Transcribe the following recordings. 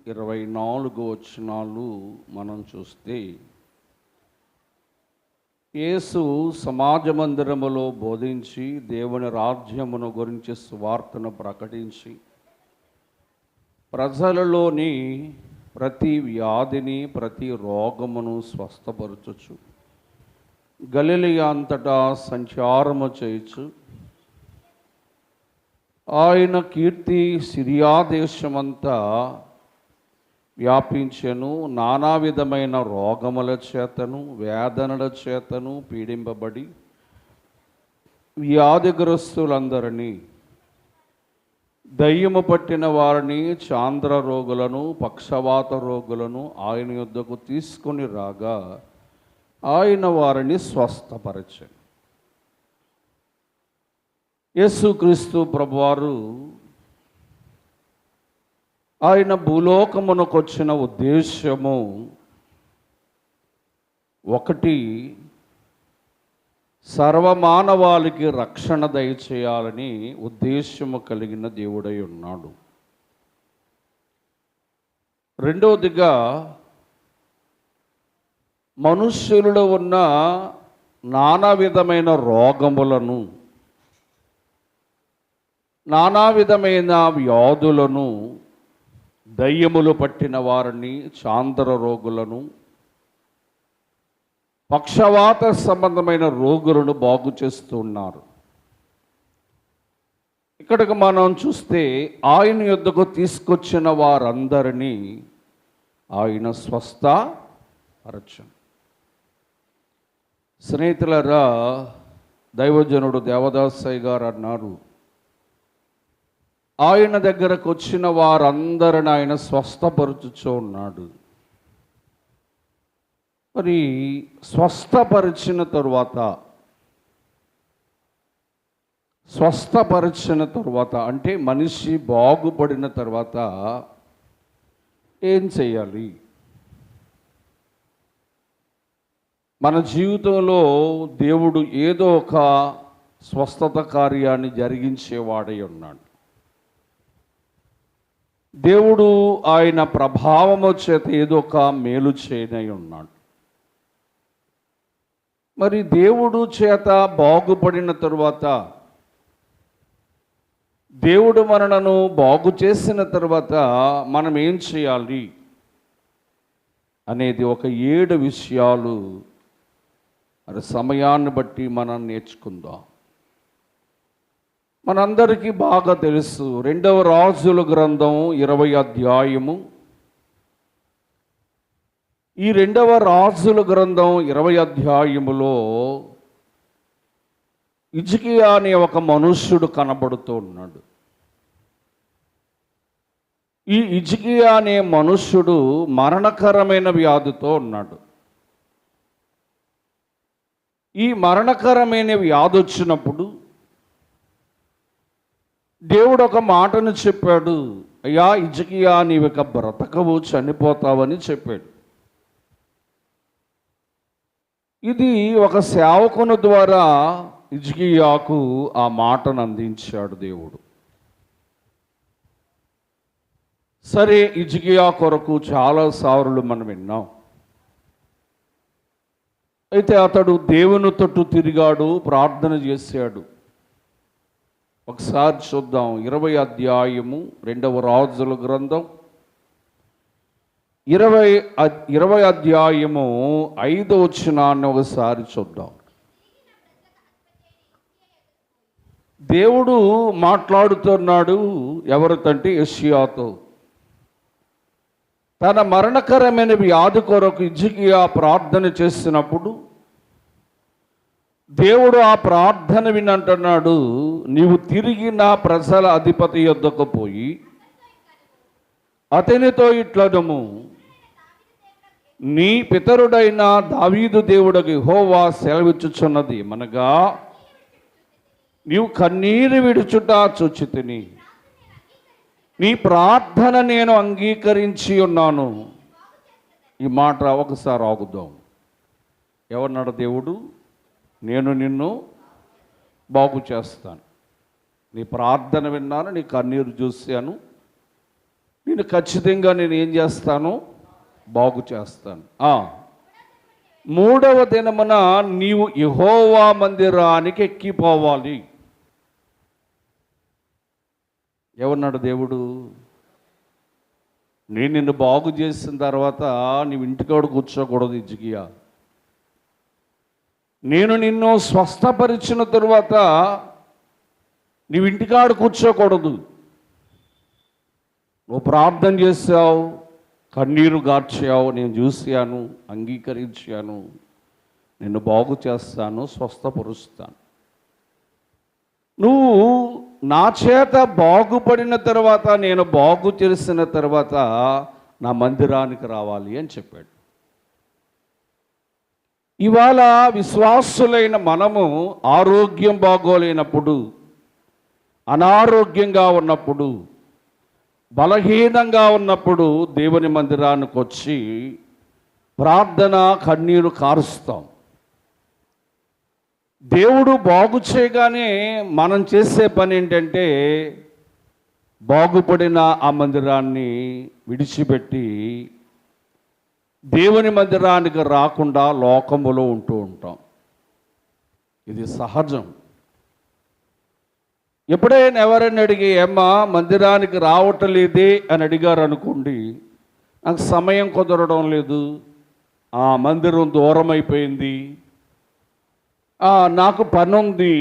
24 వచనాలు మనం చూస్తే, యేసు సమాజ మందిరములో బోధించి దేవుని రాజ్యమును గురించి సువార్తను ప్రకటించి ప్రజలలోని ప్రతి వ్యాధిని, ప్రతి రోగమును స్వస్థపరచుచు గలిలయ అంతటా సంచారము చేయుచు ఆయన కీర్తి సిరియా దేశమంతా వ్యాపించెను. నానా విధమైన రోగముల చేతను, వేదనల చేతను పీడింపబడి వ్యాధిగ్రస్తులందరినీ, దయ్యము పట్టిన వారిని, చాంద్ర రోగులను, పక్షవాత రోగులను ఆయన యొద్దకు తీసుకొని రాగా ఆయన వారిని స్వస్థపరచెను. యేసుక్రీస్తు ప్రభువారు ఆయన భూలోకమునకు వచ్చిన ఉద్దేశము ఒకటి, సర్వమానవాళికి రక్షణ దయచేయాలని ఉద్దేశము కలిగిన దేవుడై ఉన్నాడు. రెండవదిగా, మనుష్యులలో ఉన్న నానా విధమైన రోగములను, నానా విధమైన వ్యాధులను, దయ్యములు పట్టిన వారిని, చాంద్ర రోగులను, పక్షవాత సంబంధమైన రోగులను బాగు చేస్తున్నారు. ఇక్కడికి మనం చూస్తే ఆయన యొద్దకు తీసుకొచ్చిన వారందరినీ ఆయన స్వస్థపరచెను. స్నేహితులారా, దైవజనుడు దేవదాసయ్య గారు అన్నారు, ఆయన దగ్గరకు వచ్చిన వారందరిని ఆయన స్వస్థపరచుచూ ఉన్నాడు. మరి స్వస్థపరిచిన తరువాత అంటే మనిషి బాగుపడిన తర్వాత ఏం చేయాలి? మన జీవితంలో దేవుడు ఏదో ఒక స్వస్థత కార్యాన్ని జరిగించేవాడై ఉన్నాడు. దేవుడు ఆయన ప్రభావము చేత ఏదో ఒక మేలు చేయనై ఉన్నాడు. మరి దేవుడు చేత బాగుపడిన తరువాత, దేవుడు మనలను బాగు చేసిన తర్వాత మనం ఏం చేయాలి అనేది ఒక 7 విషయాలు మరి సమయాన్ని బట్టి మనం నేర్చుకుందాం. మనందరికీ బాగా తెలుసు, 2వ రాజుల గ్రంథం 20వ అధ్యాయము. ఈ 2వ రాజుల గ్రంథం 20వ అధ్యాయములో హిజ్కియా అనే ఒక మనుష్యుడు కనబడుతూ ఉన్నాడు. ఈ హిజ్కియా అనే మనుష్యుడు మరణకరమైన వ్యాధితో ఉన్నాడు. ఈ మరణకరమైన వ్యాధి వచ్చినప్పుడు దేవుడు ఒక మాటను చెప్పాడు, అయ్యా హిజ్కియా, నీవిక బ్రతకవు, చనిపోతావని చెప్పాడు. ఇది ఒక సేవకుని ద్వారా హిజ్కియాకు ఆ మాటను అందించాడు దేవుడు. సరే, హిజ్కియా కొరకు చాలా సార్లు మనం విన్నాం. అయితే అతడు దేవుని తట్టు తిరిగాడు, ప్రార్థన చేశాడు. ఒకసారి చూద్దాం. 20వ అధ్యాయము 2వ రాజుల గ్రంథం 20వ అధ్యాయము 5వ వచనాన్ని ఒకసారి చూద్దాం. దేవుడు మాట్లాడుతున్నాడు ఎవరితంటే యెషయాతో. తన మరణకరమైన వ్యాధి కొరకు హిజ్కియా ప్రార్థన చేసినప్పుడు దేవుడు ఆ ప్రార్థన వినంటున్నాడు, నీవు తిరిగి నా ప్రజల అధిపతి యొద్దకు పోయి అతనితో ఇట్లనము, నీ పితరుడైన దావీదు దేవుడికి యెహోవా సెలవిచ్చుచున్నది మనగా, నీవు కన్నీరు విడుచుట చూచితిని, నీ ప్రార్థన నేను అంగీకరించి ఉన్నాను. ఈ మాట ఒకసారి ఆగుదాం. ఎవరన్నాడు దేవుడు? నేను నిన్ను బాగు చేస్తాను, నీ ప్రార్థన విన్నాను, నీ కన్నీరు చూశాను, నేను ఖచ్చితంగా నేను ఏం చేస్తాను? బాగు చేస్తాను. మూడవ దినమున నీవు యెహోవా మందిరానికి ఎక్కిపోవాలి. ఏమన్నాడు దేవుడు? నేను నిన్ను బాగు చేసిన తర్వాత నీవు ఇంటికాడ కూర్చోకూడదు హిజ్కియా. నేను నిన్ను స్వస్థపరిచిన తరువాత నీవు ఇంటికాడ కూర్చోకూడదు. నువ్వు ప్రార్థన చేసావు, కన్నీరు గార్చావు, నేను చూశాను, అంగీకరించాను. నిన్ను బాగు చేస్తాను, స్వస్థపరుస్తాను. నువ్వు నా చేత బాగుపడిన తర్వాత, నేను బాగు చేసిన తర్వాత నా మందిరానికి రావాలి అని చెప్పాడు. ఇవాళ విశ్వాసులైన మనము ఆరోగ్యం బాగోలేనప్పుడు, అనారోగ్యంగా ఉన్నప్పుడు, బలహీనంగా ఉన్నప్పుడు దేవుని మందిరానికి వచ్చి ప్రార్థన, కన్నీరు కారుస్తాం. దేవుడు బాగు చేయగానే మనం చేసే పని ఏంటంటే బాగుపడిన ఆ మందిరాన్ని విడిచిపెట్టి దేవుని మందిరానికి రాకుండా లోకములో ఉంటూ ఉంటాం. ఇది సహజం. ఎప్పుడైనా ఎవరైనా అడిగి ఏమ్మా మందిరానికి రావటం లేదే అని అడిగారు అనుకోండి, నాకు సమయం కుదరడం లేదు, ఆ మందిరం దూరం అయిపోయింది, నాకు పని ఉంది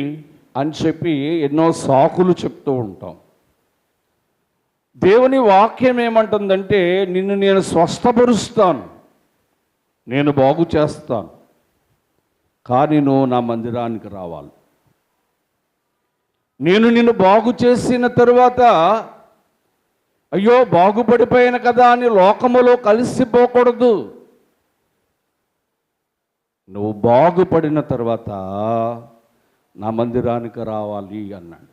అని చెప్పి ఎన్నో సాకులు చెప్తూ ఉంటాం. దేవుని వాక్యం ఏమంటుందంటే, నిన్ను నేను స్వస్థపరుస్తాను, నేను బాగు చేస్తాను, కానీ నువ్వు నా మందిరానికి రావాలి. నేను నిన్ను బాగు చేసిన తరువాత అయ్యో బాగుపడిపోయాను కదా అని లోకములో కలిసిపోకూడదు. నువ్వు బాగుపడిన తర్వాత నా మందిరానికి రావాలి అన్నాడు.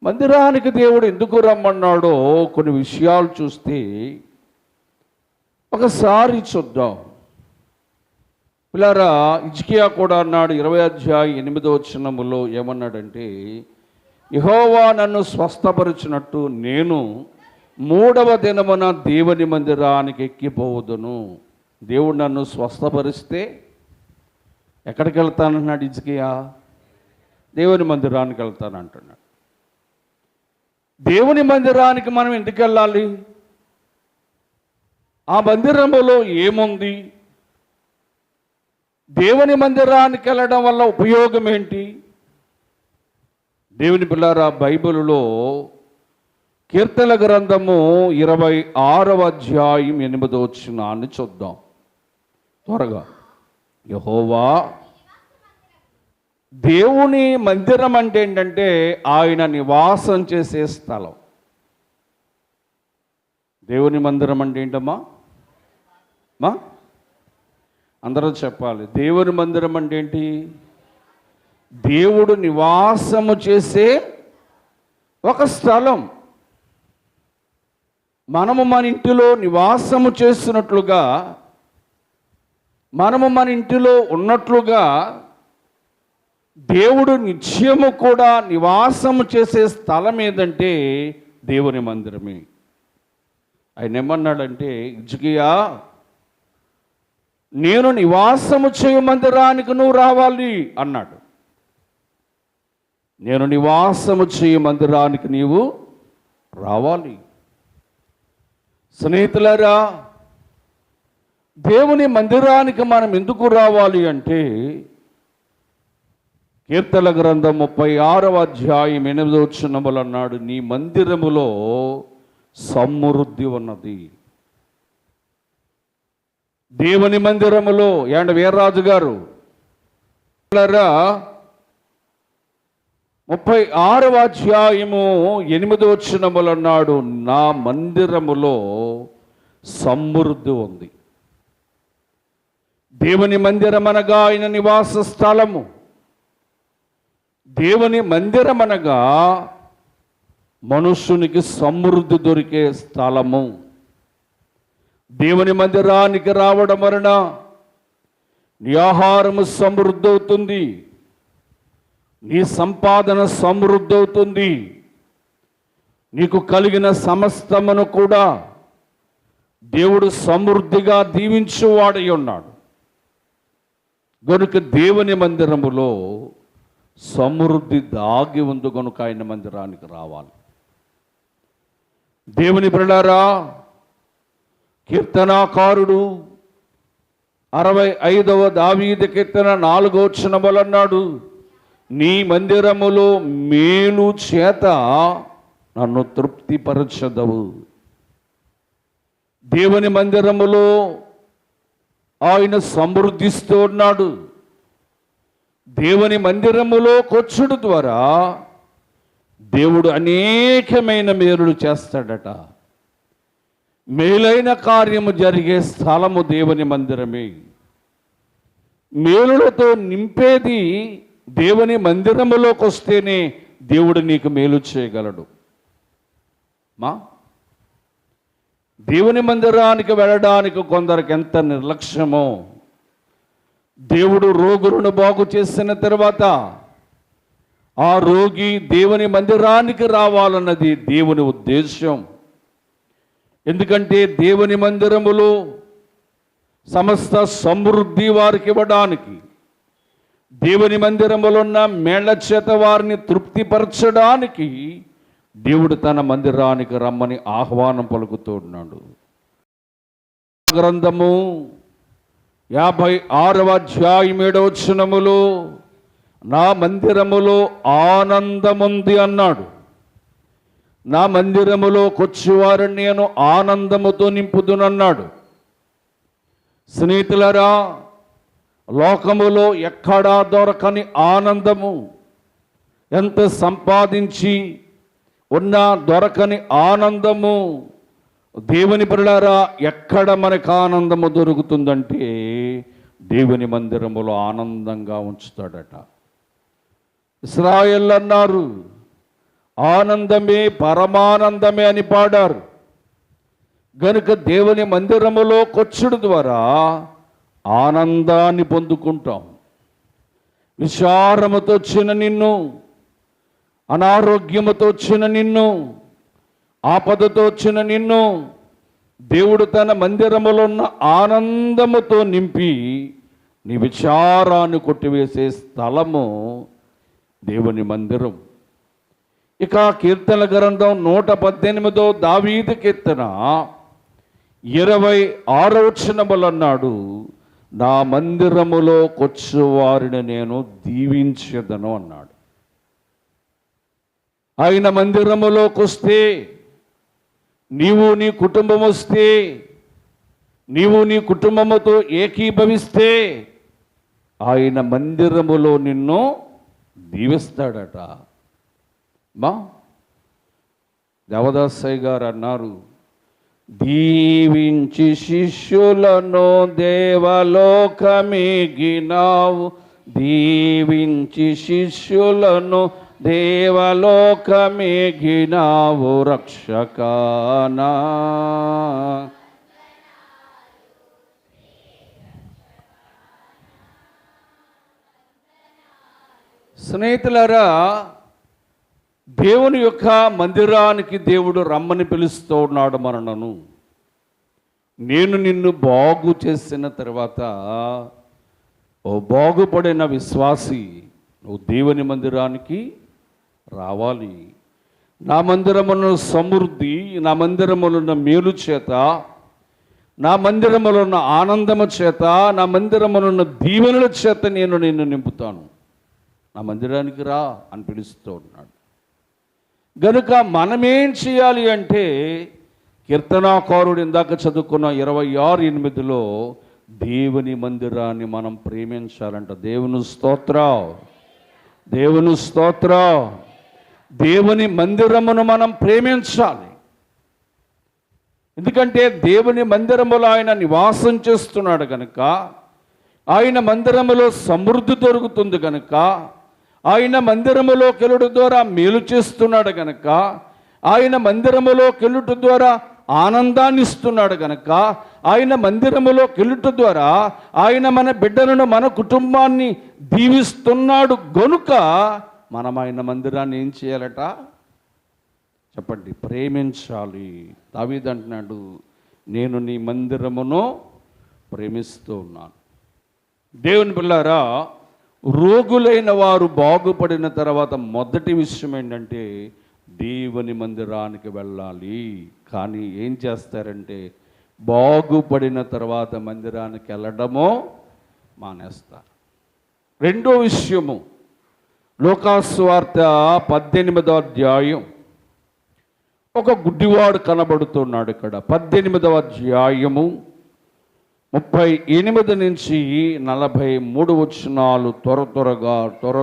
మందిరానికి దేవుడు ఎందుకు రమ్మన్నాడో కొన్ని విషయాలు చూస్తే ఒకసారి చూద్దాం. పిల్లరా, హిజ్కియా కూడా అన్నాడు 20:8 ఏమన్నాడంటే, యెహోవా నన్ను స్వస్థపరిచినట్టు నేను 3వ దినమున దేవుని మందిరానికి ఎక్కిపోవదును. దేవుడు నన్ను స్వస్థపరిస్తే ఎక్కడికి వెళ్తానన్నాడు హిజ్కియా? దేవుని మందిరానికి వెళ్తానంటున్నాడు. దేవుని మందిరానికి మనం ఎందుకు వెళ్ళాలి? ఆ మందిరములో ఏముంది? దేవుని మందిరానికి వెళ్ళడం వల్ల ఉపయోగం ఏంటి? దేవుని పిల్లారా, బైబిలులో కీర్తన గ్రంథము 26:8 చూద్దాం త్వరగా. యెహోవా, దేవుని మందిరం అంటే ఏంటంటే ఆయన నివాసం చేసే స్థలం. దేవుని మందిరం అంటే ఏంటమ్మా? అందరూ చెప్పాలి. దేవుని మందిరం అంటే ఏంటి? దేవుడు నివాసము చేసే ఒక స్థలం. మనము మన ఇంటిలో నివాసము చేస్తున్నట్లుగా, మనము మన ఇంటిలో ఉన్నట్లుగా దేవుడు నిత్యము కూడా నివాసము చేసే స్థలం ఏదంటే దేవుని మందిరమే. ఆయన ఏమన్నాడంటే, హిజ్కియా, నేను నివాసము చేయు మందిరానికి నువ్వు రావాలి అన్నాడు. నేను నివాసము చేయు మందిరానికి నీవు రావాలి. స్నేహితులారా, దేవుని మందిరానికి మనం ఎందుకు రావాలి అంటే, కీర్తన గ్రంథం 36:8 అన్నాడు, నీ మందిరములో సమృద్ధి ఉన్నది. దేవుని మందిరములో వీర్రాజు గారు 36:8 అన్నాడు, నా మందిరములో సమృద్ధి ఉంది. దేవుని మందిరం అనగా ఆయన నివాస స్థలము. దేవుని మందిరం అనగా మనుష్యునికి సమృద్ధి దొరికే స్థలము. దేవుని మందిరానికి రావడం వలన నీ ఆహారము సమృద్ధి అవుతుంది, నీ సంపాదన సమృద్ధి అవుతుంది, నీకు కలిగిన సమస్తమును కూడా దేవుడు సమృద్ధిగా దీవించువాడై ఉన్నాడు. గనుక దేవుని మందిరములో సమృద్ధి దాగి ఉంది కనుక ఆయన మందిరానికి రావాలి. దేవుని బిడ్డలారా, కీర్తనాకారుడు 65వ దావీదు కీర్తన 4వ వచనములో అన్నాడు, నీ మందిరములో మేలు చేత నన్ను తృప్తిపరచదవు. దేవుని మందిరములో ఆయన సమృద్ధిస్తూ ఉన్నాడు. దేవుని మందిరములో కొచ్చుడు ద్వారా దేవుడు అనేకమైన మేలులు చేస్తాడట. మేలైన కార్యము జరిగే స్థలము దేవుని మందిరమే. మేలులతో నింపేది దేవుని మందిరములోకి వస్తేనే దేవుడు నీకు మేలు చేయగలడు. దేవుని మందిరానికి వెళ్ళడానికి కొందరికి ఎంత నిర్లక్ష్యమో. దేవుడు రోగులను బాగు చేసిన తర్వాత ఆ రోగి దేవుని మందిరానికి రావాలన్నది దేవుని ఉద్దేశం. ఎందుకంటే దేవుని మందిరములో సమస్త సమృద్ధి వారికి ఇవ్వడానికి, దేవుని మందిరములో ఉన్న మేళ్ల చేత వారిని తృప్తిపరచడానికి దేవుడు తన మందిరానికి రమ్మని ఆహ్వానం పలుకుతూ ఉన్నాడు. గ్రంథము 56వ అధ్యాయం 7వ వచనములో నా మందిరములో ఆనందముంది అన్నాడు. నా మందిరములో కొచ్చువారిని నేను ఆనందముతో నింపుదునన్నాడు. స్నేహితులరా, లోకములో ఎక్కడా దొరకని ఆనందము, ఎంత సంపాదించి ఉన్నా దొరకని ఆనందము దేవుని బిడ్డలారా ఎక్కడ మనకు ఆనందము దొరుకుతుందంటే దేవుని మందిరములో ఆనందంగా ఉంచుతాడట. ఇశ్రాయేలు అన్నారు, ఆనందమే పరమానందమే అని పాడారు. గనుక దేవుని మందిరములో కొచ్చుడు ద్వారా ఆనందాన్ని పొందుకుంటాం. విచారముతో వచ్చిన నిన్ను, అనారోగ్యముతో వచ్చిన నిన్ను, ఆపదతో వచ్చిన నిన్ను దేవుడు తన మందిరములో ఉన్న ఆనందముతో నింపి నీ విచారాన్ని కొట్టివేసే స్థలము దేవుని మందిరం. ఇక కీర్తన గ్రంథం 118వ దావీదు కీర్తన 26వ వచనములో అన్నాడు, నా మందిరములో కొచ్చువారిని నేను దీవించెదను అన్నాడు. ఆయన మందిరములోకి వస్తే, నీవు నీ కుటుంబం వస్తే, నీవు నీ కుటుంబముతో ఏకీభవిస్తే ఆయన మందిరములో నిన్ను దీవిస్తాడట. దేవదాసయ్య గారు అన్నారు, దీవించి శిష్యులను దేవలోకమిగినావు, దీవించి శిష్యులను దేవలోకమిగినావు రక్షకానా. స్నేహితులారా, దేవుని యొక్క మందిరానికి దేవుడు రమ్మని పిలుస్తూ ఉన్నాడు మనను. నేను నిన్ను బాగు చేసిన తర్వాత, ఓ బాగుపడిన విశ్వాసి, నువ్వు దేవుని మందిరానికి రావాలి. నా మందిరమున సమృద్ధి, నా మందిరములున్న మేలు చేత, నా మందిరములున్న ఆనందము చేత, నా మందిరములున్న దీవెనల చేత నేను నిన్ను నింపుతాను. నా మందిరానికి రా అని పిలుస్తూ ఉన్నాడు. గనుక మనమేం చేయాలి అంటే, కీర్తనాకారుడు ఇందాక చదువుకున్న 26:8లో దేవుని మందిరాన్ని మనం ప్రేమించాలంట. దేవుని స్తోత్రం, దేవుని స్తోత్రం. దేవుని మందిరమును మనం ప్రేమించాలి. ఎందుకంటే దేవుని మందిరములో ఆయన నివాసం చేస్తున్నాడు కనుక, ఆయన మందిరములో సమృద్ధి దొరుకుతుంది కనుక, ఆయన మందిరములో కెలుడు ద్వారా మేలు చేస్తున్నాడు కనుక, ఆయన మందిరములో కెలుట ద్వారా ఆనందాన్ని ఇస్తున్నాడు కనుక, ఆయన మందిరములో కెలుట ద్వారా ఆయన మన బిడ్డలను, మన కుటుంబాన్ని దీవిస్తున్నాడు గనుక మనం ఆయన మందిరాన్ని ఏం చేయాలట? చెప్పండి, ప్రేమించాలి. దావీదు అంటున్నాడు, నేను నీ మందిరమును ప్రేమిస్తూ ఉన్నాను. దేవుని పిల్లారా, రోగులైన వారు బాగుపడిన తర్వాత మొదటి విషయం ఏంటంటే దేవుని మందిరానికి వెళ్ళాలి. కానీ ఏం చేస్తారంటే బాగుపడిన తర్వాత మందిరానికి వెళ్ళడమో మానేస్తారు. రెండో విషయము, లూకాసు వార్త 18వ అధ్యాయం, ఒక గుడ్డివాడు కనబడుతున్నాడు. ఇక్కడ 18వ అధ్యాయము 38 నుంచి 43 వచనాలు త్వర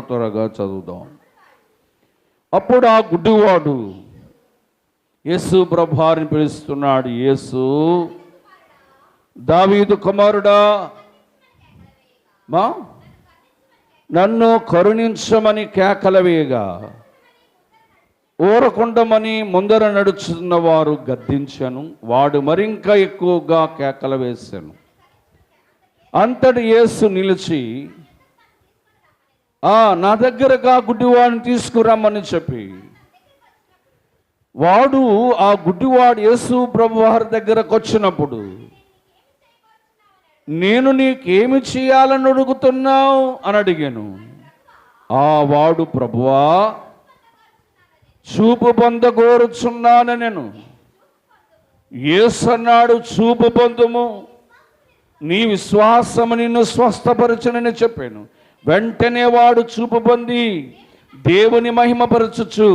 త్వరగా చదువుదాం. అప్పుడు ఆ గుడ్డివాడు యేసు ప్రభువారిని పిలుస్తున్నాడు. యేసు, దావీదు కుమారుడా, నన్ను కరుణించమని కేకలవేయగా ఊరకుండమని ముందర నడుచున్న వారు గద్దించాను. వాడు మరింకా ఎక్కువగా కేకలు వేశాను. అంతటి యేసు నిలిచి, నా దగ్గరగా గుడ్డివాడిని తీసుకురమ్మని చెప్పి, వాడు ఆ గుడ్డివాడు యేసు ప్రభువారి దగ్గరకు వచ్చినప్పుడు, నేను నీకేమి చేయాలని అడుగుతున్నావు అని అడిగాను. వాడు, ప్రభువా, చూపు పొందగోరుచున్నాను నేను. యేసు అన్నాడు, చూపు పొందుము, నీ విశ్వాసము నిన్ను స్వస్థపరచునని చెప్పాను. వెంటనే వాడు చూపు పొంది దేవుని మహిమపరచుచు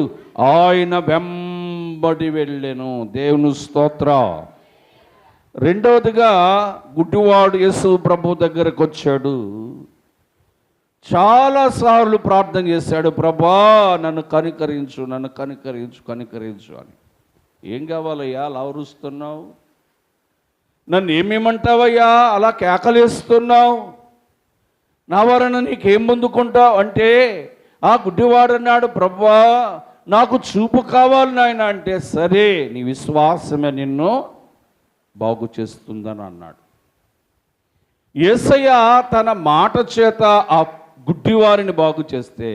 ఆయన వెంబడి వెళ్ళెను. దేవుని స్తోత్ర. రెండవదిగా గుడ్డివాడు యేసు ప్రభు దగ్గరకు వచ్చాడు. చాలాసార్లు ప్రార్థన చేశాడు, ప్రభా నన్ను కనికరించు, నన్ను కనికరించు, కనికరించు అని. ఏం కావాలయ్యా అలా అరుస్తున్నావు? నన్ను ఏమేమంటావయ్యా అలా కేకలేస్తున్నావు? నా వలన నీకేం పొందుకుంటావు అంటే, ఆ గుడ్డివాడు అన్నాడు, ప్రభువా నాకు చూపు కావాలి నాయన అంటే, సరే నీ విశ్వాసమే నిన్ను బాగు చేస్తుందని అన్నాడు. యేసయ్య తన మాట చేత ఆ గుడ్డివారిని బాగు చేస్తే,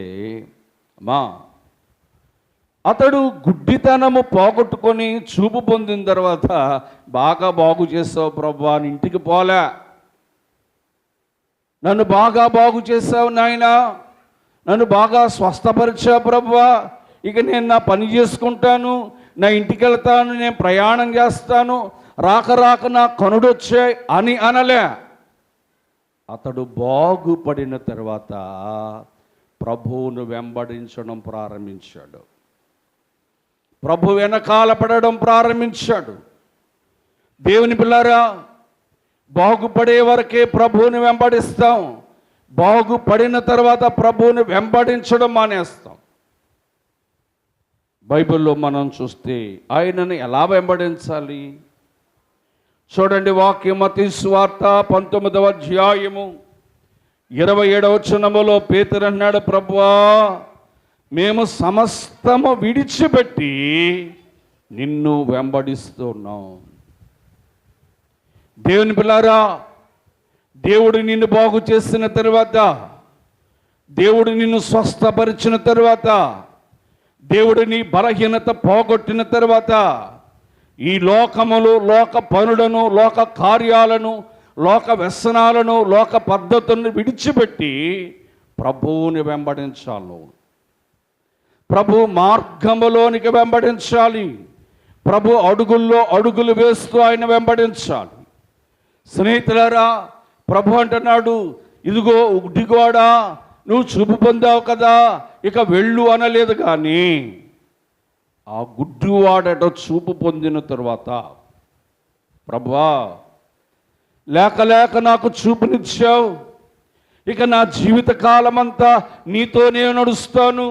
అతడు గుడ్డితనము పోగొట్టుకొని చూపు పొందిన తర్వాత, బాగా బాగు చేసావు ప్రభువా, ఇంటికి పోలే, నన్ను బాగా బాగు చేసావు నాయనా, నన్ను బాగా స్వస్థపరిచావు ప్రభువా, ఇక నేను నా పని చేసుకుంటాను, నా ఇంటికి వెళ్తాను, నేను ప్రయాణం చేస్తాను, రాక రాక నా కనుడొచ్చాయి అని అనలే. అతడు బాగుపడిన తర్వాత ప్రభువును వెంబడించడం ప్రారంభించాడు. ప్రభు వెనకాల పడడం ప్రారంభించాడు. దేవుని పిల్లారా, బాగుపడే వరకే ప్రభువుని వెంబడిస్తాం. బాగుపడిన తర్వాత ప్రభువుని వెంబడించడం మానేస్తాం. బైబిల్లో మనం చూస్తే ఆయనను ఎలా వెంబడించాలి చూడండి. వాక్యం మత్తయి సువార్త 19వ అధ్యాయము 27వ వచనములో పేతురు అన్నాడు, ప్రభువా మేము సమస్తము విడిచిపెట్టి నిన్ను వెంబడిస్తున్నాం. దేవుని పిల్లారా, దేవుడు నిన్ను బాగు చేసిన తర్వాత, దేవుడు నిన్ను స్వస్థపరిచిన తర్వాత, దేవుడు నీ బలహీనత పోగొట్టిన తర్వాత, ఈ లోకములు, లోక పనులను, లోక కార్యాలను, లోక వ్యసనాలను, లోక పద్ధతులను విడిచిపెట్టి ప్రభువుని వెంబడించాలి. ప్రభు మార్గములోనికి వెంబడించాలి. ప్రభు అడుగుల్లో అడుగులు వేస్తూ ఆయన వెంబడించాలి. స్నేహితులారా, ప్రభు అంటున్నాడు, ఇదిగో గుడ్డివాడా, నువ్వు చూపు పొందావు కదా, ఇక వెళ్ళు అనలేదు. కానీ ఆ గుడ్డివాడట చూపు పొందిన తరువాత, ప్రభువా లేక లేక నాకు చూపునిచ్చావు, ఇక నా జీవిత కాలమంతా నీతోనే నడుస్తాను,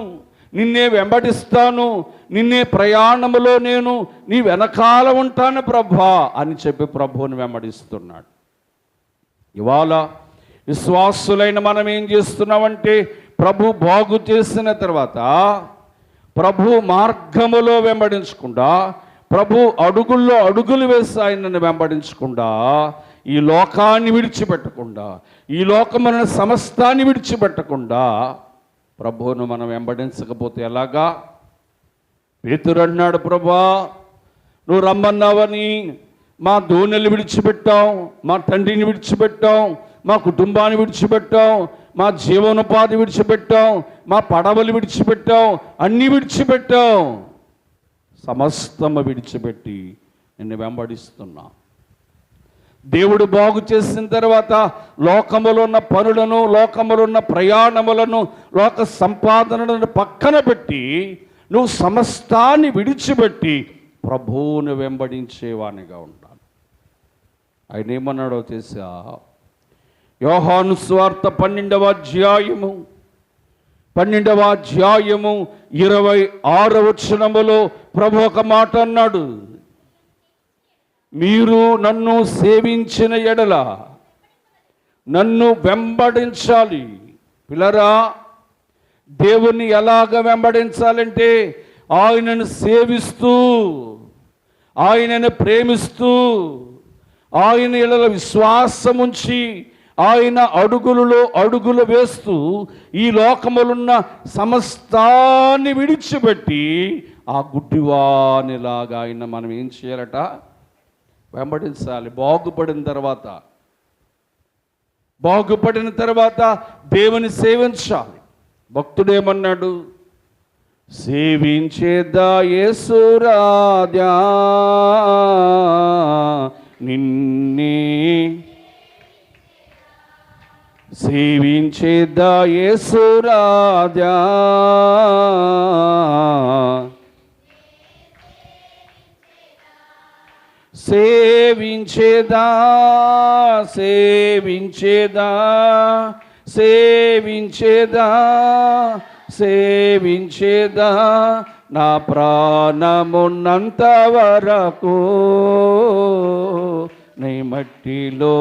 నిన్నే వెంబడిస్తాను, నిన్నే ప్రయాణములో నేను నీ వెనకాల ఉంటాను ప్రభువా అని చెప్పి ప్రభువుని వెంబడిస్తున్నాడు. ఇవాళ విశ్వాసులైన మనం ఏం చేస్తున్నామంటే, ప్రభు బాగు చేసిన తర్వాత ప్రభు మార్గములో వెంబడించకుండా, ప్రభు అడుగుల్లో అడుగులు వేసి ఆయనను వెంబడించకుండా, ఈ లోకాన్ని విడిచిపెట్టకుండా, ఈ లోకమున సమస్తాన్ని విడిచిపెట్టకుండా ప్రభువును మనం వెంబడించకపోతే ఎలాగా? పేతురు అన్నాడు, ప్రభా నువ్వు రమ్మన్నావని మా దోణెలు విడిచిపెట్టాం, మా తండ్రిని విడిచిపెట్టాం, మా కుటుంబాన్ని విడిచిపెట్టాం, మా జీవనోపాధి విడిచిపెట్టాం, మా పడవలు విడిచిపెట్టాం, అన్నీ విడిచిపెట్టాం, సమస్తము విడిచిపెట్టి నిన్ను వెంబడిస్తున్నా. దేవుడు బాగు చేసిన తర్వాత లోకములో ఉన్న పనులను, లోకములో ఉన్న ప్రయాణములను, లోక సంపాదనలను పక్కన పెట్టి నువ్వు సమస్తాన్ని విడిచిపెట్టి ప్రభువుని వెంబడించేవానిగా ఉండాలి. ఆయన ఏమన్నాడో తెలుసా? యోహాను సువార్త 12వ అధ్యాయము 26వ వచనములో ప్రభు ఒక మాట అన్నాడు, మీరు నన్ను సేవించిన ఎడల నన్ను వెంబడించాలి. పిల్లరా, దేవుణ్ణి ఎలాగ వెంబడించాలంటే ఆయనను సేవిస్తూ, ఆయనను ప్రేమిస్తూ, ఆయన ఎడల విశ్వాసముంచి, ఆయన అడుగులలో అడుగులు వేస్తూ ఈ లోకములున్న సమస్తాన్ని విడిచిపెట్టి ఆ గుడ్డివానిలాగా ఆయన మనం ఏం చేయాలట? వెంబడించాలి. బాగుపడిన తర్వాత దేవుని సేవించాలి. భక్తుడేమన్నాడు? సేవించేదా యేసురాజా నిన్నే, సేవించేదా యేసురాజా, సేవించేదా, సేవించేదా, సేవించేదా, సేవించేదా నా ప్రాణమున్నంత వరకు నీ మట్టిలో,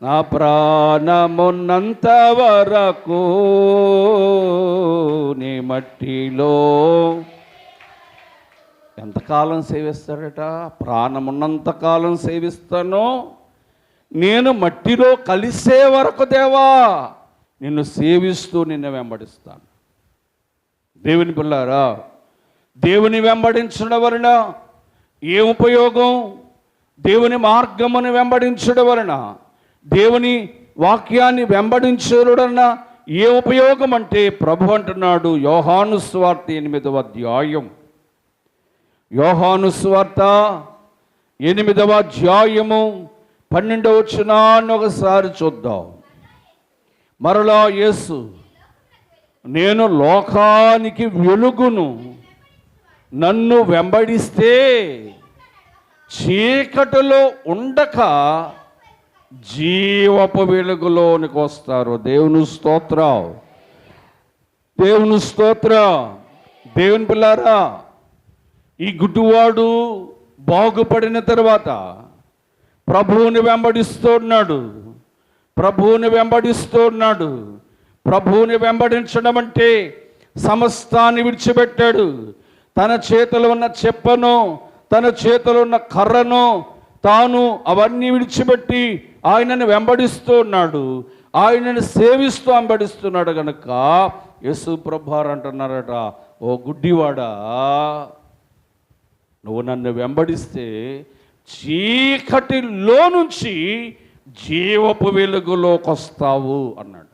నా ప్రాణమున్నంత వరకు నీ మట్టిలో. ఎంతకాలం సేవిస్తాడట? ప్రాణమున్నంతకాలం సేవిస్తాను, నేను మట్టిలో కలిసే వరకు దేవా నిన్ను సేవిస్తూ నిన్ను వెంబడిస్తాను. దేవుని పిల్లారా, దేవుని వెంబడించడం వలన ఏం ఉపయోగం? దేవుని మార్గమును వెంబడించడం వలన, దేవుని వాక్యాన్ని వెంబడించడం ఏ ఉపయోగం అంటే ప్రభు అంటున్నాడు, యోహాను సువార్త 8వ అధ్యాయం, యోహాను సువార్త 8వ అధ్యాయము 12వ వచనాన్ని ఒకసారి చూద్దాం. మరలా యేసు, నేను లోకానికి వెలుగును, నన్ను వెంబడిస్తే చీకటిలో ఉండక జీవపు వెలుగులోనికి వస్తారు. దేవుని స్తోత్రం, దేవుని స్తోత్రం. దేవుని పిల్లారా, ఈ గుడ్డివాడు బాగుపడిన తర్వాత ప్రభువుని వెంబడిస్తున్నాడు. ప్రభువుని వెంబడించడం అంటే సమస్తాన్ని విడిచిపెట్టాడు. తన చేతిలో ఉన్న చెప్పను, తన చేతిలో ఉన్న కర్రను, తాను అవన్నీ విడిచిపెట్టి ఆయనను వెంబడిస్తున్నాడు, ఆయనను సేవిస్తూ వెంబడిస్తున్నాడు. కనుక యేసు ప్రభువారు అంటున్నారట, ఓ గుడ్డివాడా, నువ్వు నన్ను వెంబడిస్తే చీకటిలో నుంచి జీవపు వెలుగులోకి వస్తావు అన్నాడు.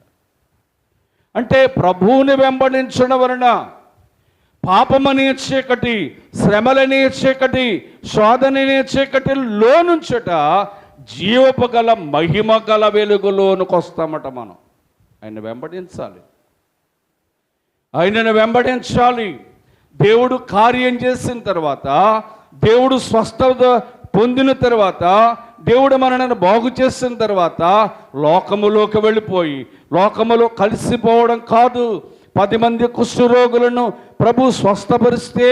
అంటే ప్రభువుని వెంబడించడం వలన పాపమనే చీకటి, శ్రమలనే చీకటి, శోధననే చీకటిలో నుంచట జీవపు గల మహిమ గల వెలుగులోనికి వస్తామట. మనం ఆయనను వెంబడించాలి. దేవుడు కార్యం చేసిన తర్వాత, దేవుడు స్వస్థత పొందిన తర్వాత, దేవుడు మనల్ని బాగు చేసిన తర్వాత లోకములోకి వెళ్ళిపోయి లోకములో కలిసిపోవడం కాదు. 10 మంది కుష్ఠరోగులను ప్రభు స్వస్థపరిస్తే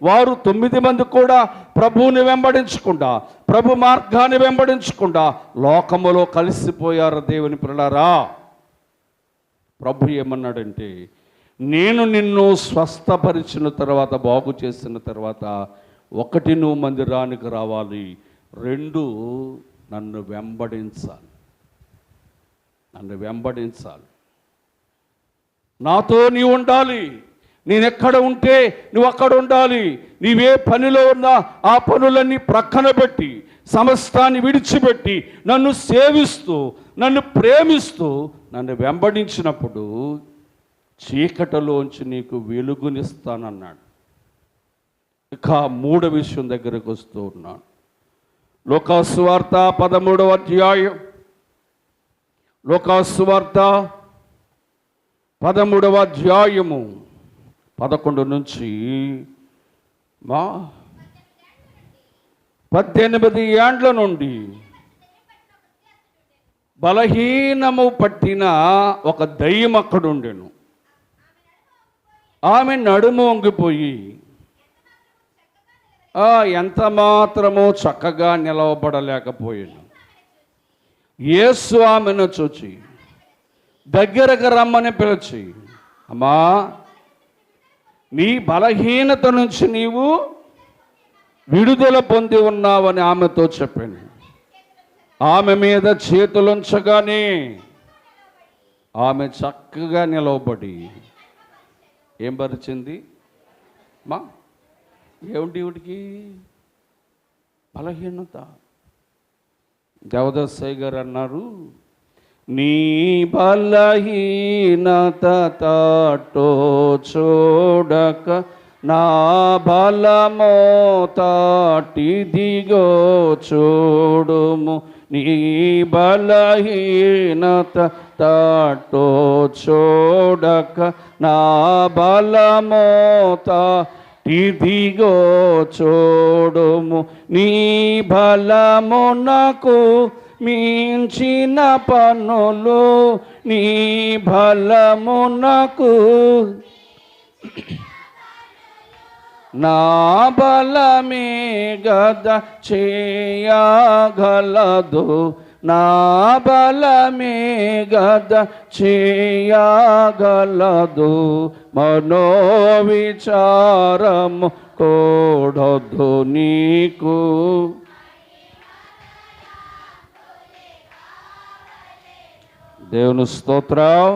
వారు 9 మంది కూడా ప్రభువుని వెంబడించకుండా, ప్రభు మార్గాన్ని వెంబడించకుండా లోకములో కలిసిపోయారు. దేవుని పిల్లలారా, ప్రభు ఏమన్నాడంటే, నేను నిన్ను స్వస్థపరిచిన తర్వాత, బాగు చేసిన తర్వాత, 1 నువ్వు మందిరానికి రావాలి, 2 నన్ను వెంబడించాలి. నాతో నీవు ఉండాలి, నేనెక్కడ ఉంటే నువ్వు అక్కడ ఉండాలి. నీవే పనిలో ఉన్నా ఆ పనులన్నీ ప్రక్కన పెట్టి, సమస్తాన్ని విడిచిపెట్టి నన్ను సేవిస్తూ, నన్ను ప్రేమిస్తూ, నన్ను వెంబడించినప్పుడు చీకటిలోంచి నీకు వెలుగునిస్తానన్నాడు. ఇక మూడో విషయం దగ్గరకు వస్తూ ఉన్నాను. లూకాసు వార్త 13వ అధ్యాయం, లూకాసు వార్త 13వ అధ్యాయము 11 నుంచి 18 ఏండ్ల నుండి బలహీనము పట్టిన ఒక దయ్యం అక్కడుండెను. ఆమె నడుము వంగిపోయి ఎంత మాత్రమో చక్కగా నిలవబడలేకపోయాను. యేసు ఆమెను చూచి దగ్గరకు రమ్మని పిలిచి, అమ్మా, నీ బలహీనత నుంచి నీవు విడుదల పొంది ఉన్నావని ఆమెతో చెప్పాను. ఆమె మీద చేతులుంచగానే ఆమె చక్కగా నిలవబడి ఏం పరిచింది? ఏమిటి వీడికి బలహీనత. దేవదాసయ్య గారు అన్నారు, నీ బలహీనత తాటో చూడక నా బలమో తాటిదిగో చూడుము. నీ బలహీనత తాటో చూడక నా బలమో తాటిదిగో చూడుము. నీ బలమునకు మించిన పనులు నీ బలమునకు నా బలమే గద చేయగలదు. నా బలమే గద చేయగలదు. మనోవిచారము కూడదు నీకు. దేవుని స్తోత్రం.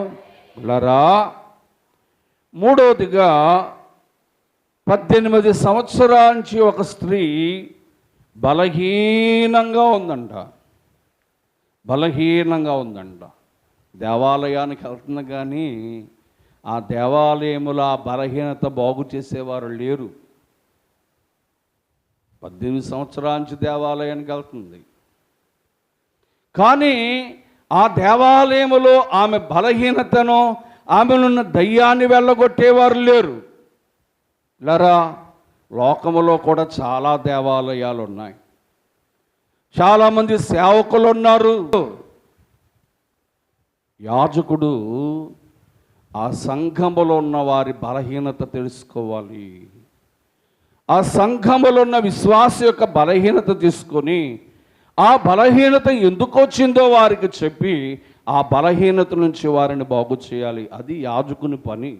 లరా మూడవదిగా 18 సంవత్సరాల నుంచి ఒక స్త్రీ బలహీనంగా ఉందంట. దేవాలయానికి వెళ్తుంది, కానీ ఆ దేవాలయములో ఆ బలహీనత బాగు చేసేవారు లేరు. 18 సంవత్సరాల నుంచి దేవాలయానికి వెళ్తుంది, కానీ ఆ దేవాలయములో ఆమె బలహీనతను, ఆమెనున్న దయ్యాన్ని వెళ్ళగొట్టేవారు లేరు. లరా లోకములో కూడా చాలా దేవాలయాలు ఉన్నాయి, చాలామంది సేవకులు ఉన్నారు. యాజకుడు ఆ సంఘములో ఉన్న వారి బలహీనత తెలుసుకోవాలి. ఆ సంఘములో ఉన్న విశ్వాస యొక్క బలహీనత తీసుకొని ఆ బలహీనత ఎందుకు వచ్చిందో వారికి చెప్పి ఆ బలహీనత నుంచి వారిని బాగు చేయాలి. అది యాజకుని పని.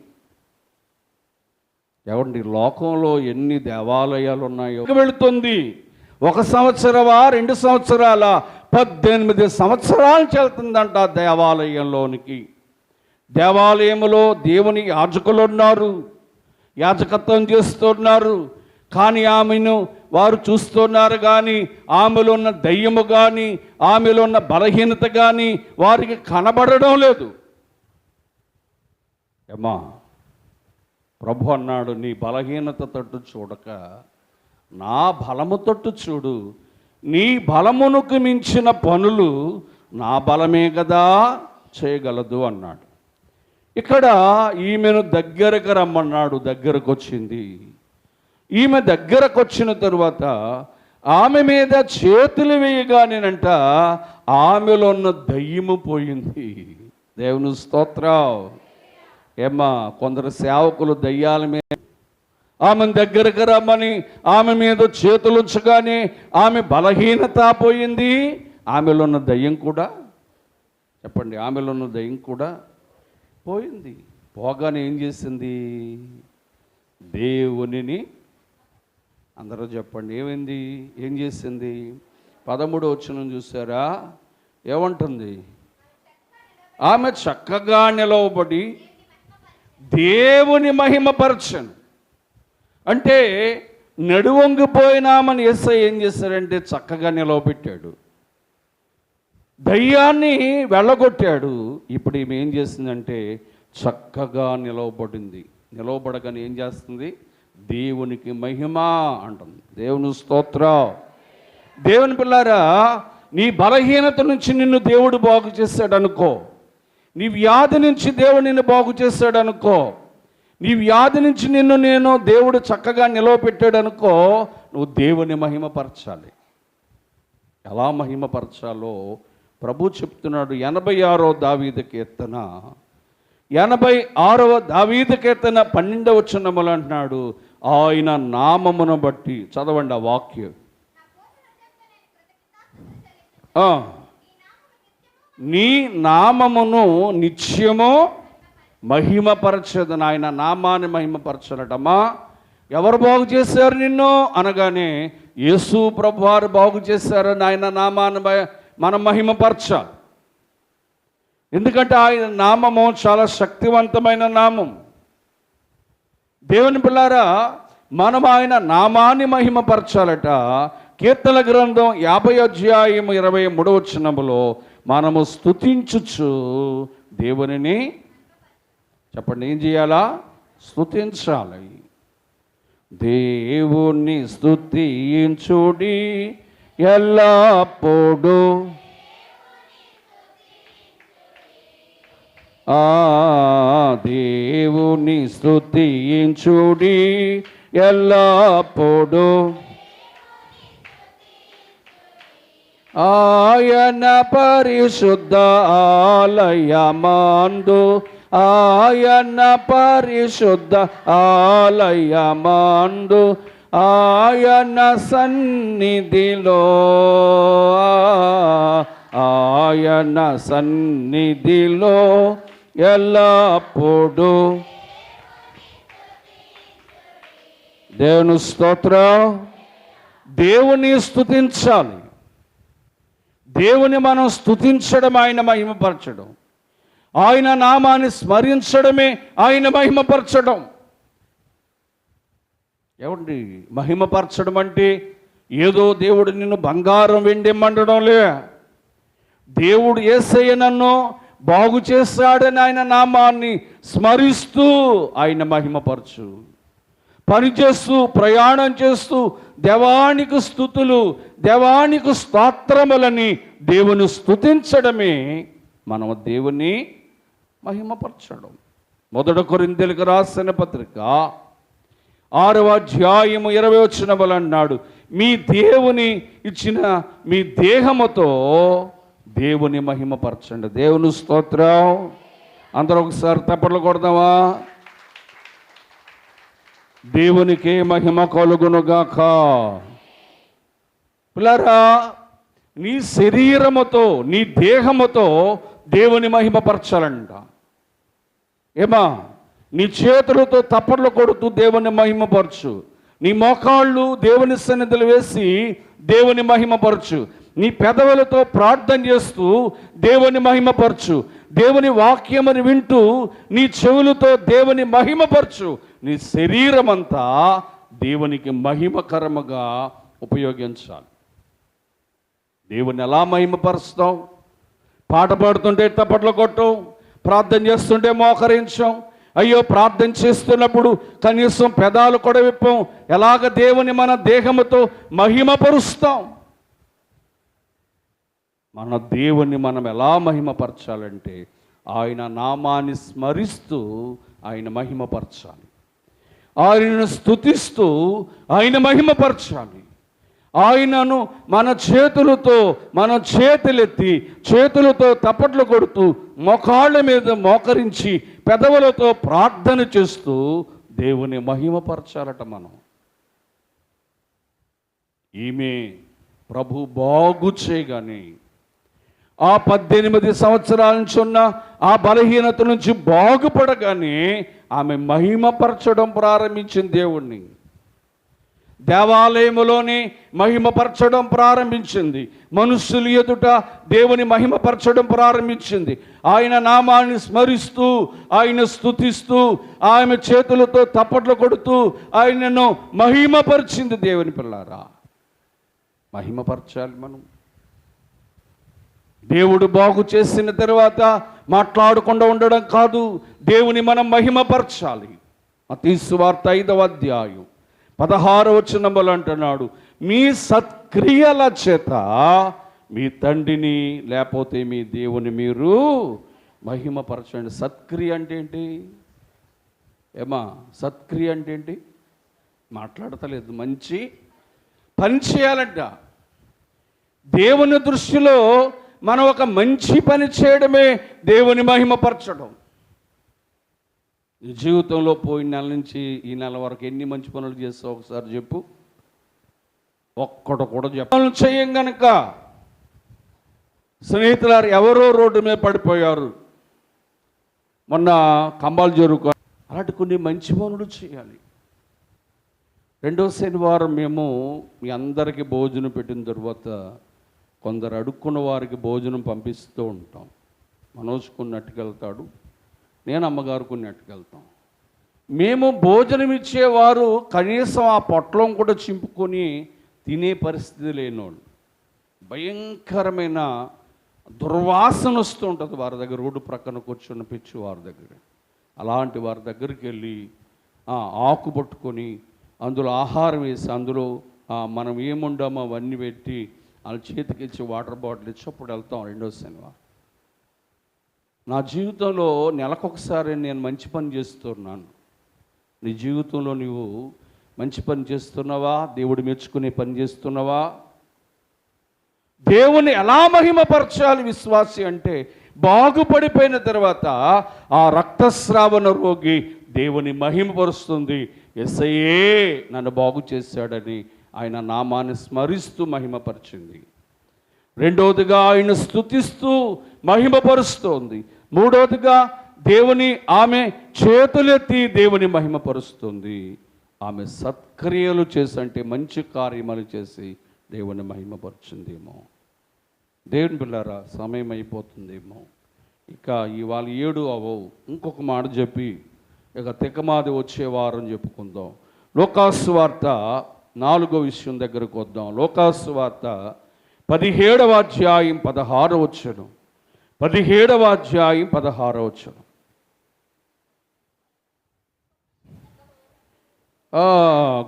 ఏమండి, లోకంలో ఎన్ని దేవాలయాలు ఉన్నాయో వెళుతుంది. 1 సంవత్సరమా 2 సంవత్సరాల 18 సంవత్సరాలు చెల్తుందంట దేవాలయంలోనికి. దేవాలయంలో దేవుని యాజకులు ఉన్నారు, యాజకత్వం చేస్తున్నారు, కానీ ఆమెను వారు చూస్తున్నారు, కానీ ఆమెలో ఉన్న దయ్యము కానీ ఆమెలో ఉన్న బలహీనత కానీ వారికి కనబడడం లేదు. ఏమా, ప్రభు అన్నాడు, నీ బలహీనత తట్టు చూడక నా బలము తట్టు చూడు. నీ బలమునకు మించిన పనులు నా బలమే కదా చేయగలదు అన్నాడు. ఇక్కడ ఈమెను దగ్గరకు రమ్మన్నాడు. దగ్గరకు వచ్చింది. ఈమె దగ్గరకు వచ్చిన తరువాత ఆమె మీద చేతులు వేయగానేనంట ఆమెలో ఉన్న దయ్యము పోయింది. దేవుని స్తోత్రం. ఏమ్మా, కొందరు సేవకులు దయ్యాల మీద ఆమెను దగ్గరకు రమ్మని ఆమె మీద చేతులు ఉంచగానే ఆమె బలహీనత పోయింది. ఆమెలో ఉన్న దయ్యం కూడా, చెప్పండి, ఆమెలో ఉన్న దయ్యం కూడా పోయింది. పోగానే ఏం చేసింది? దేవునిని, అందరూ చెప్పండి, ఏమైంది? ఏం చేసింది? 13వ వచనం చూసారా? ఏమంటుంది? ఆమె చక్కగా నిలవబడి దేవుని మహిమపరచను. అంటే నడువంగిపోయినామని యేసయ్య ఏం చేశాడంటే చక్కగా నిలవబెట్టాడు, దయ్యాన్ని వెళ్ళగొట్టాడు. ఇప్పుడు ఈమె ఏం చేసిందంటే చక్కగా నిలవబడింది. నిలవబడగానే ఏం చేస్తుంది? దేవునికి మహిమ అంటుంది. దేవుని స్తోత్రం. దేవుని పిల్లారా, నీ బలహీనత నుంచి నిన్ను దేవుడు బాగు చేశాడు అనుకో, నీ వ్యాధి నుంచి దేవుడు నిన్ను బాగు చేశాడు అనుకో, నీ వ్యాధి నుంచి నేను దేవుడు చక్కగా నిలవపెట్టాడు అనుకో, నువ్వు దేవుని మహిమపరచాలి. ఎలా మహిమపరచాలో ప్రభు చెప్తున్నాడు. 86వ దావీదు కీర్తన 86వ దావీదు కీర్తన 12వ వచనములో అంటున్నాడు, ఆయన నామమును బట్టి. చదవండి ఆ వాక్యం. నీ నామమును నిత్యము మహిమపరచదు. ఆయన నామాన్ని మహిమపరచనటమ్మా. ఎవరు బాగు చేశారు నిన్ను అనగానే యేసు ప్రభు వారు బాగు చేశారని ఆయన నామాన్ని మనం మహిమపరచాలి. ఎందుకంటే ఆయన నామము చాలా శక్తివంతమైన నామం. దేవుని పిల్లారా, మనం ఆయన నామాన్ని మహిమపరచాలట. కీర్తన గ్రంథం 50 అధ్యాయం 23వ వచనములో మనము స్తుతించుచు దేవునిని, చెప్పండి, ఏం చేయాలా? స్తుతించాలి. దేవుని స్తుతించుడి ఎల్లప్పుడూ, దేవుని స్తుతించుడి ఎల్లప్పుడూ, ఆయన పరిశుద్ధ ఆలయమందు, ఆయన పరిశుద్ధ ఆలయమందు, ఆయన సన్నిధిలో, ఆయన సన్నిధిలో ఎల్లప్పుడూ. దేవుని స్తోత్రం. దేవుని స్తుతించాలి. దేవుని మనం స్తుతించడం ఆయన మహిమపరచడం, ఆయన నామాన్ని స్మరించడమే ఆయన మహిమపరచడం. ఏమండి మహిమపరచడం అంటే ఏదో దేవుడు నిన్ను బంగారం వెండిమ్మండడంలే. దేవుడు యేసయ్య నన్ను బాగు చేశాడని ఆయన నామాన్ని స్మరిస్తూ ఆయన మహిమపరచు. పనిచేస్తూ ప్రయాణం చేస్తూ దేవానికి స్తుతులు, దేవానికి స్తోత్రములని దేవుని స్తుతించడమే మనం దేవుని మహిమపరచడం. 1 కొరింథీయులకు రాసిన పత్రిక 6వ అధ్యాయము 20వ వచనములో అన్నాడు, మీ దేవుని ఇచ్చిన మీ దేహముతో దేవుని మహిమపరచండి. దేవుని స్తోత్రం. అందరూ ఒకసారి తప్పట్లు కొడదామా? దేవునికే మహిమ కలుగునుగాక. పిల్లరా, నీ శరీరముతో నీ దేహముతో దేవుని మహిమపరచాలంట. ఏమా, నీ చేతులతో తప్పట్లు కొడుతూ దేవుని మహిమపరచు. నీ మోకాళ్ళు దేవుని సన్నిధిలో వేసి దేవుని మహిమపరచు. నీ పెదవులతో ప్రార్థన చేస్తూ దేవుని మహిమపరచు. దేవుని వాక్యముని వింటూ నీ చెవులతో దేవుని మహిమపరచు. నీ శరీరం అంతా దేవునికి మహిమకరముగా ఉపయోగించాలి. దేవుని ఎలా మహిమపరుస్తాం? పాట పాడుతుంటే తప్పట్లు కొట్టం, ప్రార్థన చేస్తుంటే మోకరించాం. అయ్యో, ప్రార్థన చేస్తున్నప్పుడు కనీసం పెదాలు కూడా విప్పం. ఎలాగ దేవుని మన దేహముతో మహిమపరుస్తాం? మన దేవుని మనం ఎలా మహిమపరచాలంటే ఆయన నామాన్ని స్మరిస్తూ ఆయన మహిమపరచాలి. ఆయనను స్తుతిస్తూ ఆయన మహిమపరచాలి. ఆయనను మన చేతులతో, మన చేతులెత్తి చేతులతో తప్పట్లు కొడుతూ మోకాళ్ళ మీద మోకరించి పెదవులతో ప్రార్థన చేస్తూ దేవుని మహిమపరచాలట. మనం ఈమె ప్రభు బాగు చేయగానే ఆ 18 సంవత్సరాల నుంచి ఉన్న ఆ బలహీనత నుంచి బాగుపడగానే ఆమె మహిమపరచడం ప్రారంభించింది దేవుణ్ణి. దేవాలయములోని మహిమపరచడం ప్రారంభించింది. మనుషులు ఎదుట దేవుని మహిమపరచడం ప్రారంభించింది. ఆయన నామాన్ని స్మరిస్తూ, ఆయన స్తుతిస్తూ, ఆమె చేతులతో తప్పట్లు కొడుతూ ఆయనను మహిమపరిచింది. దేవుని పిల్లారా, మహిమపరచాలి మనం. దేవుడు బాగు చేసిన తర్వాత మాట్లాడకుండా ఉండడం కాదు, దేవుని మనం మహిమపరచాలి. మత్తయి సువార్త 5వ అధ్యాయం 16వ వచనములో అంటున్నాడు, మీ సత్క్రియల చేత మీ తండ్రిని లేకపోతే మీ దేవుని మీరు మహిమపరచండి. సత్క్రియ అంటే ఏంటి? ఏమా సత్క్రియ అంటే ఏంటి? మాట్లాడతలేదు. మంచి పని చేయాలంట. దేవుని దృష్టిలో మనం ఒక మంచి పని చేయడమే దేవుని మహిమపరచడం. జీవితంలో పోయిన నెల నుంచి ఈ నెల వరకు ఎన్ని మంచి పనులు చేస్తావు ఒకసారి చెప్పు. ఒక్కడు కూడా చెప్పాలి చేయం గనక. స్నేహితులారు ఎవరో రోడ్డు మీద పడిపోయారు, మొన్న కంబాలు జరుగు. అలాంటి కొన్ని మంచి పనులు చేయాలి. 2వ శనివారం మేము మీ అందరికీ భోజనం పెట్టిన తర్వాత కొందరు అడుక్కున్న వారికి భోజనం పంపిస్తూ ఉంటాం. మనోజ్ కొన్ని అట్టుకెళ్తాడు, నేను అమ్మగారు కొన్ని అట్టుకెళ్తాం. మేము భోజనం ఇచ్చేవారు కనీసం ఆ పొట్లం కూడా చింపుకొని తినే పరిస్థితి లేనోళ్ళు. భయంకరమైన దుర్వాసన వస్తూ ఉంటుంది వారి దగ్గర, రోడ్డు ప్రక్కన కూర్చున్న పిచ్చి వారి దగ్గర. అలాంటి వారి దగ్గరికి వెళ్ళి ఆకు పట్టుకొని అందులో ఆహారం వేసి అందులో మనం ఏముండామో అవన్నీ పెట్టి వాళ్ళ చేతికి ఇచ్చి వాటర్ బాటిల్ ఇచ్చి అప్పుడు వెళ్తాం 2వ శనివారం. నా జీవితంలో నెలకొకసారి నేను మంచి పని చేస్తున్నాను. నీ జీవితంలో నువ్వు మంచి పని చేస్తున్నావా? దేవుడు మెచ్చుకునే పని చేస్తున్నావా? దేవుని ఎలా మహిమపరచాలి విశ్వాసి అంటే, బాగుపడిపోయిన తర్వాత ఆ రక్తస్రావణ రోగి దేవుని మహిమపరుస్తుంది. యేసయ్యే నన్ను బాగు చేశాడని ఆయన నామాన్ని స్మరిస్తూ మహిమపరిచింది. 2వదిగా ఆయన స్తుతిస్తూ మహిమపరుస్తోంది. 3వదిగా దేవుని ఆమె చేతులెత్తి దేవుని మహిమపరుస్తుంది. ఆమె సత్క్రియలు చేసి అంటే మంచి కార్యములు చేసి దేవుని మహిమపరుచుందేమో. దేవుని పిల్లారా, సమయం అయిపోతుందేమో. ఇక ఇవాళ 7 అవవు. ఇంకొక మాట చెప్పి ఇక తికమాది వచ్చే వారం చెప్పుకుందాం. లూకాసు వార్త 4వ విషయం దగ్గరకు వద్దాం. లూకాసు వార్త 17వ అధ్యాయం 16వ వచనం. 17వ అధ్యాయం 16వ వచనం.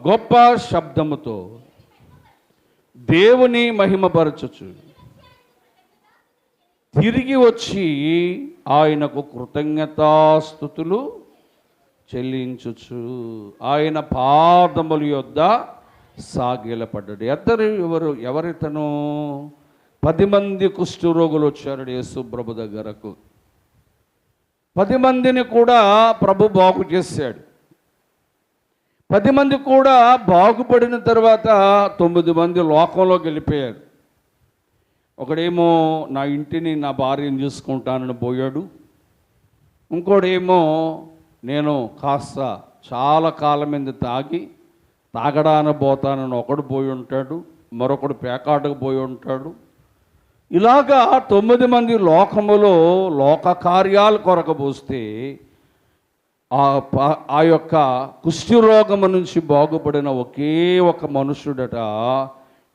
గొప్ప శబ్దముతో దేవుని మహిమపరచుచు తిరిగి వచ్చి ఆయనకు కృతజ్ఞతాస్తుతులు చెల్లించుచు ఆయన పాదముల యొద్ద సాగిలపడ్డాడు. ఎవరితను? 10 మంది కుష్ఠరోగులు వచ్చారు యేసు ప్రభు దగ్గరకు. 10 మందిని కూడా ప్రభు బాగు చేశాడు. 10 మంది కూడా బాగుపడిన తర్వాత 9 మంది లోకంలోకి వెళ్ళిపోయారు. ఒకడేమో నా ఇంటిని నా భార్యను చూసుకుంటానని పోయాడు. ఇంకోడేమో నేను కాస్త చాలా కాలం మీద తాగడానికి పోతానని ఒకడు పోయి ఉంటాడు. మరొకడు పేకాటకు పోయి ఉంటాడు. ఇలాగా 9 మంది లోకములో లోక కార్యాల కొరకు పోస్తే ఆ యొక్క కుష్ఠరోగము నుంచి బాగుపడిన ఒకే ఒక మనుషుడట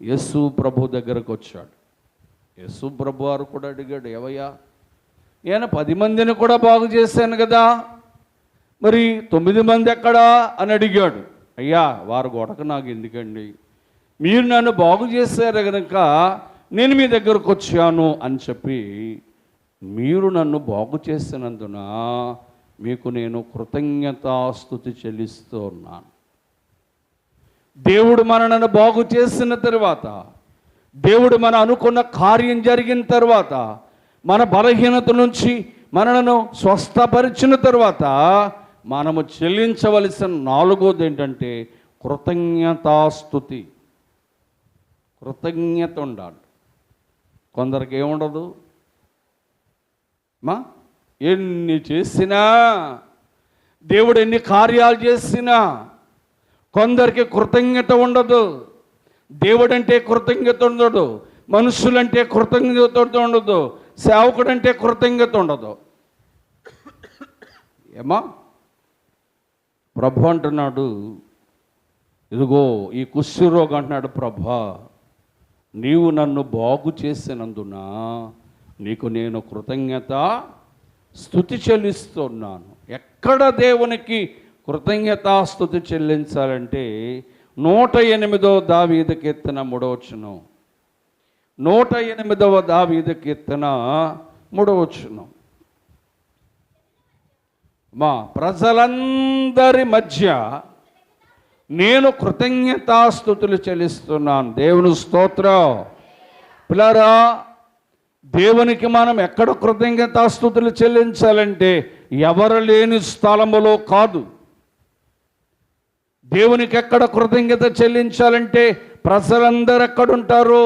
యేసు ప్రభు దగ్గరకు వచ్చాడు. యేసు ప్రభు వారు కూడా అడిగాడు, ఏవయ్యా, నేను 10 మందిని కూడా బాగు చేశాను కదా, మరి 9 మంది ఎక్కడా అని అడిగాడు. అయ్యా, వారు గొడక నాకు ఎందుకండి, మీరు నన్ను బాగు చేశారు కనుక నేను మీ దగ్గరకు వచ్చాను అని చెప్పి, మీరు నన్ను బాగు చేసినందున మీకు నేను కృతజ్ఞతాస్తుతి చెల్లిస్తూ ఉన్నాను. దేవుడు మనను బాగు చేసిన తర్వాత, దేవుడు మన అనుకున్న కార్యం జరిగిన తర్వాత, మన బలహీనత నుంచి మనను స్వస్థపరిచిన తర్వాత మనము చెల్లించవలసిన 4వది ఏంటంటే కృతజ్ఞతాస్తుతి. కృతజ్ఞత ఉండాలి. కొందరికి ఏముండదు. ఎన్ని చేసినా, దేవుడు ఎన్ని కార్యాలు చేసినా కొందరికి కృతజ్ఞత ఉండదు. దేవుడంటే కృతజ్ఞత ఉండదు, మనుషులంటే కృతజ్ఞత ఉండదు, సేవకుడంటే కృతజ్ఞత ఉండదు. ఏమా ప్రభు అంటున్నాడు, ఇదిగో ఈ కుష్ఠరోగి అంటున్నాడు, ప్రభా నీవు నన్ను బాగు చేసినందున నీకు నేను కృతజ్ఞత స్తుతి చెల్లిస్తున్నాను. ఎక్కడ దేవునికి కృతజ్ఞతాస్తుతి చెల్లించాలంటే 108వ దావీదు కీర్తన 3వ వచనం. 108వ దావీదు కీర్తన 3వ వచనం. మా ప్రజలందరి మధ్య నేను కృతజ్ఞతాస్తుతులు చెల్లిస్తున్నాను. దేవుని స్తోత్రం. పిల్లరా, దేవునికి మనం ఎక్కడ కృతజ్ఞతాస్తుతులు చెల్లించాలంటే ఎవరు లేని స్థలములో కాదు. దేవునికి ఎక్కడ కృతజ్ఞత చెల్లించాలంటే ప్రజలందరూ ఎక్కడుంటారు,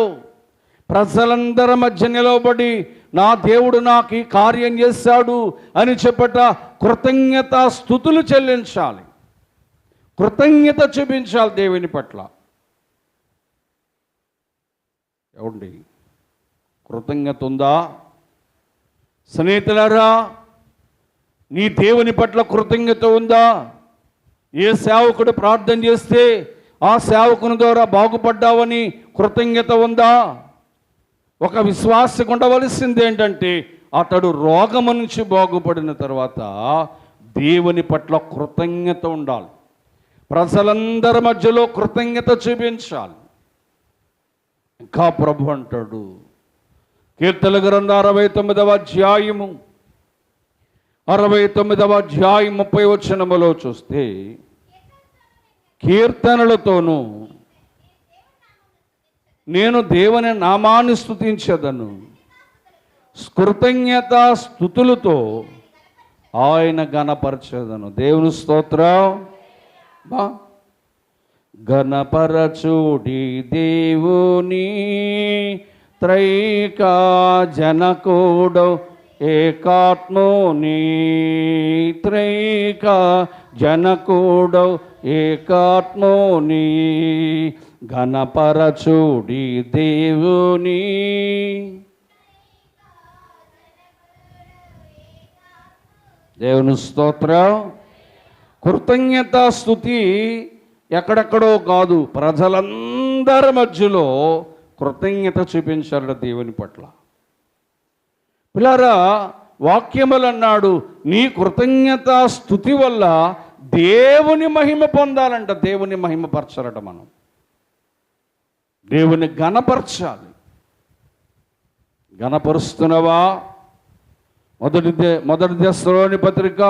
ప్రజలందరి మధ్య నిలవబడి నా దేవుడు నాకు ఈ కార్యం చేశాడు అని చెప్పట కృతజ్ఞతాస్తుతులు చెల్లించాలి, కృతజ్ఞత చూపించాలి దేవుని పట్ల. ఏమండి, కృతజ్ఞత ఉందా? స్నేహితులారా, నీ దేవుని పట్ల కృతజ్ఞత ఉందా? ఏ సేవకుడు ప్రార్థన చేస్తే ఆ సేవకుని ద్వారా బాగుపడ్డావని కృతజ్ఞత ఉందా? ఒక విశ్వాసకు ఉండవలసింది ఏంటంటే అతడు రోగము నుంచి బాగుపడిన తర్వాత దేవుని పట్ల కృతజ్ఞత ఉండాలి, ప్రజలందరి మధ్యలో కృతజ్ఞత చూపించాలి. ఇంకా ప్రభు అంటాడు, కీర్తన గ్రంథం 69వ అధ్యాయము 30వ వచనములో చూస్తే, కీర్తనలతోనూ నేను దేవుని నామాన్ని స్తుతించదను, కృతజ్ఞత స్తుతులతో ఆయన గణపరచదను. దేవుని స్తోత్రం. గణపరచుడి దేవుని త్రైక జనకుడౌ ఏకాత్ముని, త్రైక జనకుడౌ ఏకాత్ముని, ఘనపరచుడి దేవుని. దేవుని స్తోత్రం. కృతజ్ఞత స్తుతి ఎక్కడెక్కడో కాదు, ప్రజలందరి మధ్యలో కృతజ్ఞత చూపించాడు దేవుని పట్ల. పిల్లారా, వాక్యములు అన్నాడు, నీ కృతజ్ఞత స్తుతి వల్ల దేవుని మహిమ పొందాలంట. దేవుని మహిమపరచాలట. మనం దేవుని గణపరచాలి. గణపరుస్తున్నావా? మొదటి దశలోని పత్రిక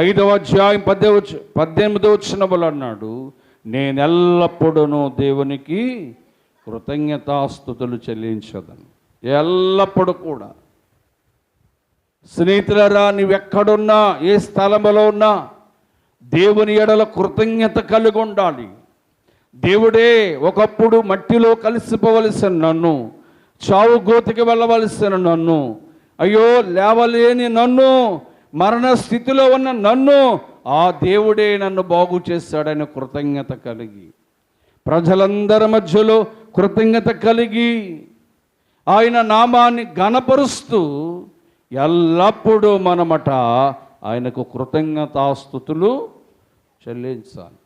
5వ అధ్యాయం 18వ వచనములు అన్నాడు, నేనెల్లప్పుడూ దేవునికి కృతజ్ఞతాస్తుతులు చెల్లించదను. ఎల్లప్పుడూ కూడా. స్నేహితులారా, నువ్వెక్కడున్నా, ఏ స్థలములో ఉన్నా దేవుని ఎడల కృతజ్ఞత కలిగి ఉండాలి. దేవుడే ఒకప్పుడు మట్టిలో కలిసిపోవలసిన నన్ను, చావు గోతికి వెళ్ళవలసిన నన్ను, అయ్యో లేవలేని నన్ను, మరణ స్థితిలో ఉన్న నన్ను ఆ దేవుడే నన్ను బాగు చేశాడని కృతజ్ఞత కలిగి, ప్రజలందరి మధ్యలో కృతజ్ఞత కలిగి ఆయన నామాన్ని ఘనపరుస్తూ ఎల్లప్పుడూ మనమట ఆయనకు కృతజ్ఞతాస్తుతులు చెల్లించాలి.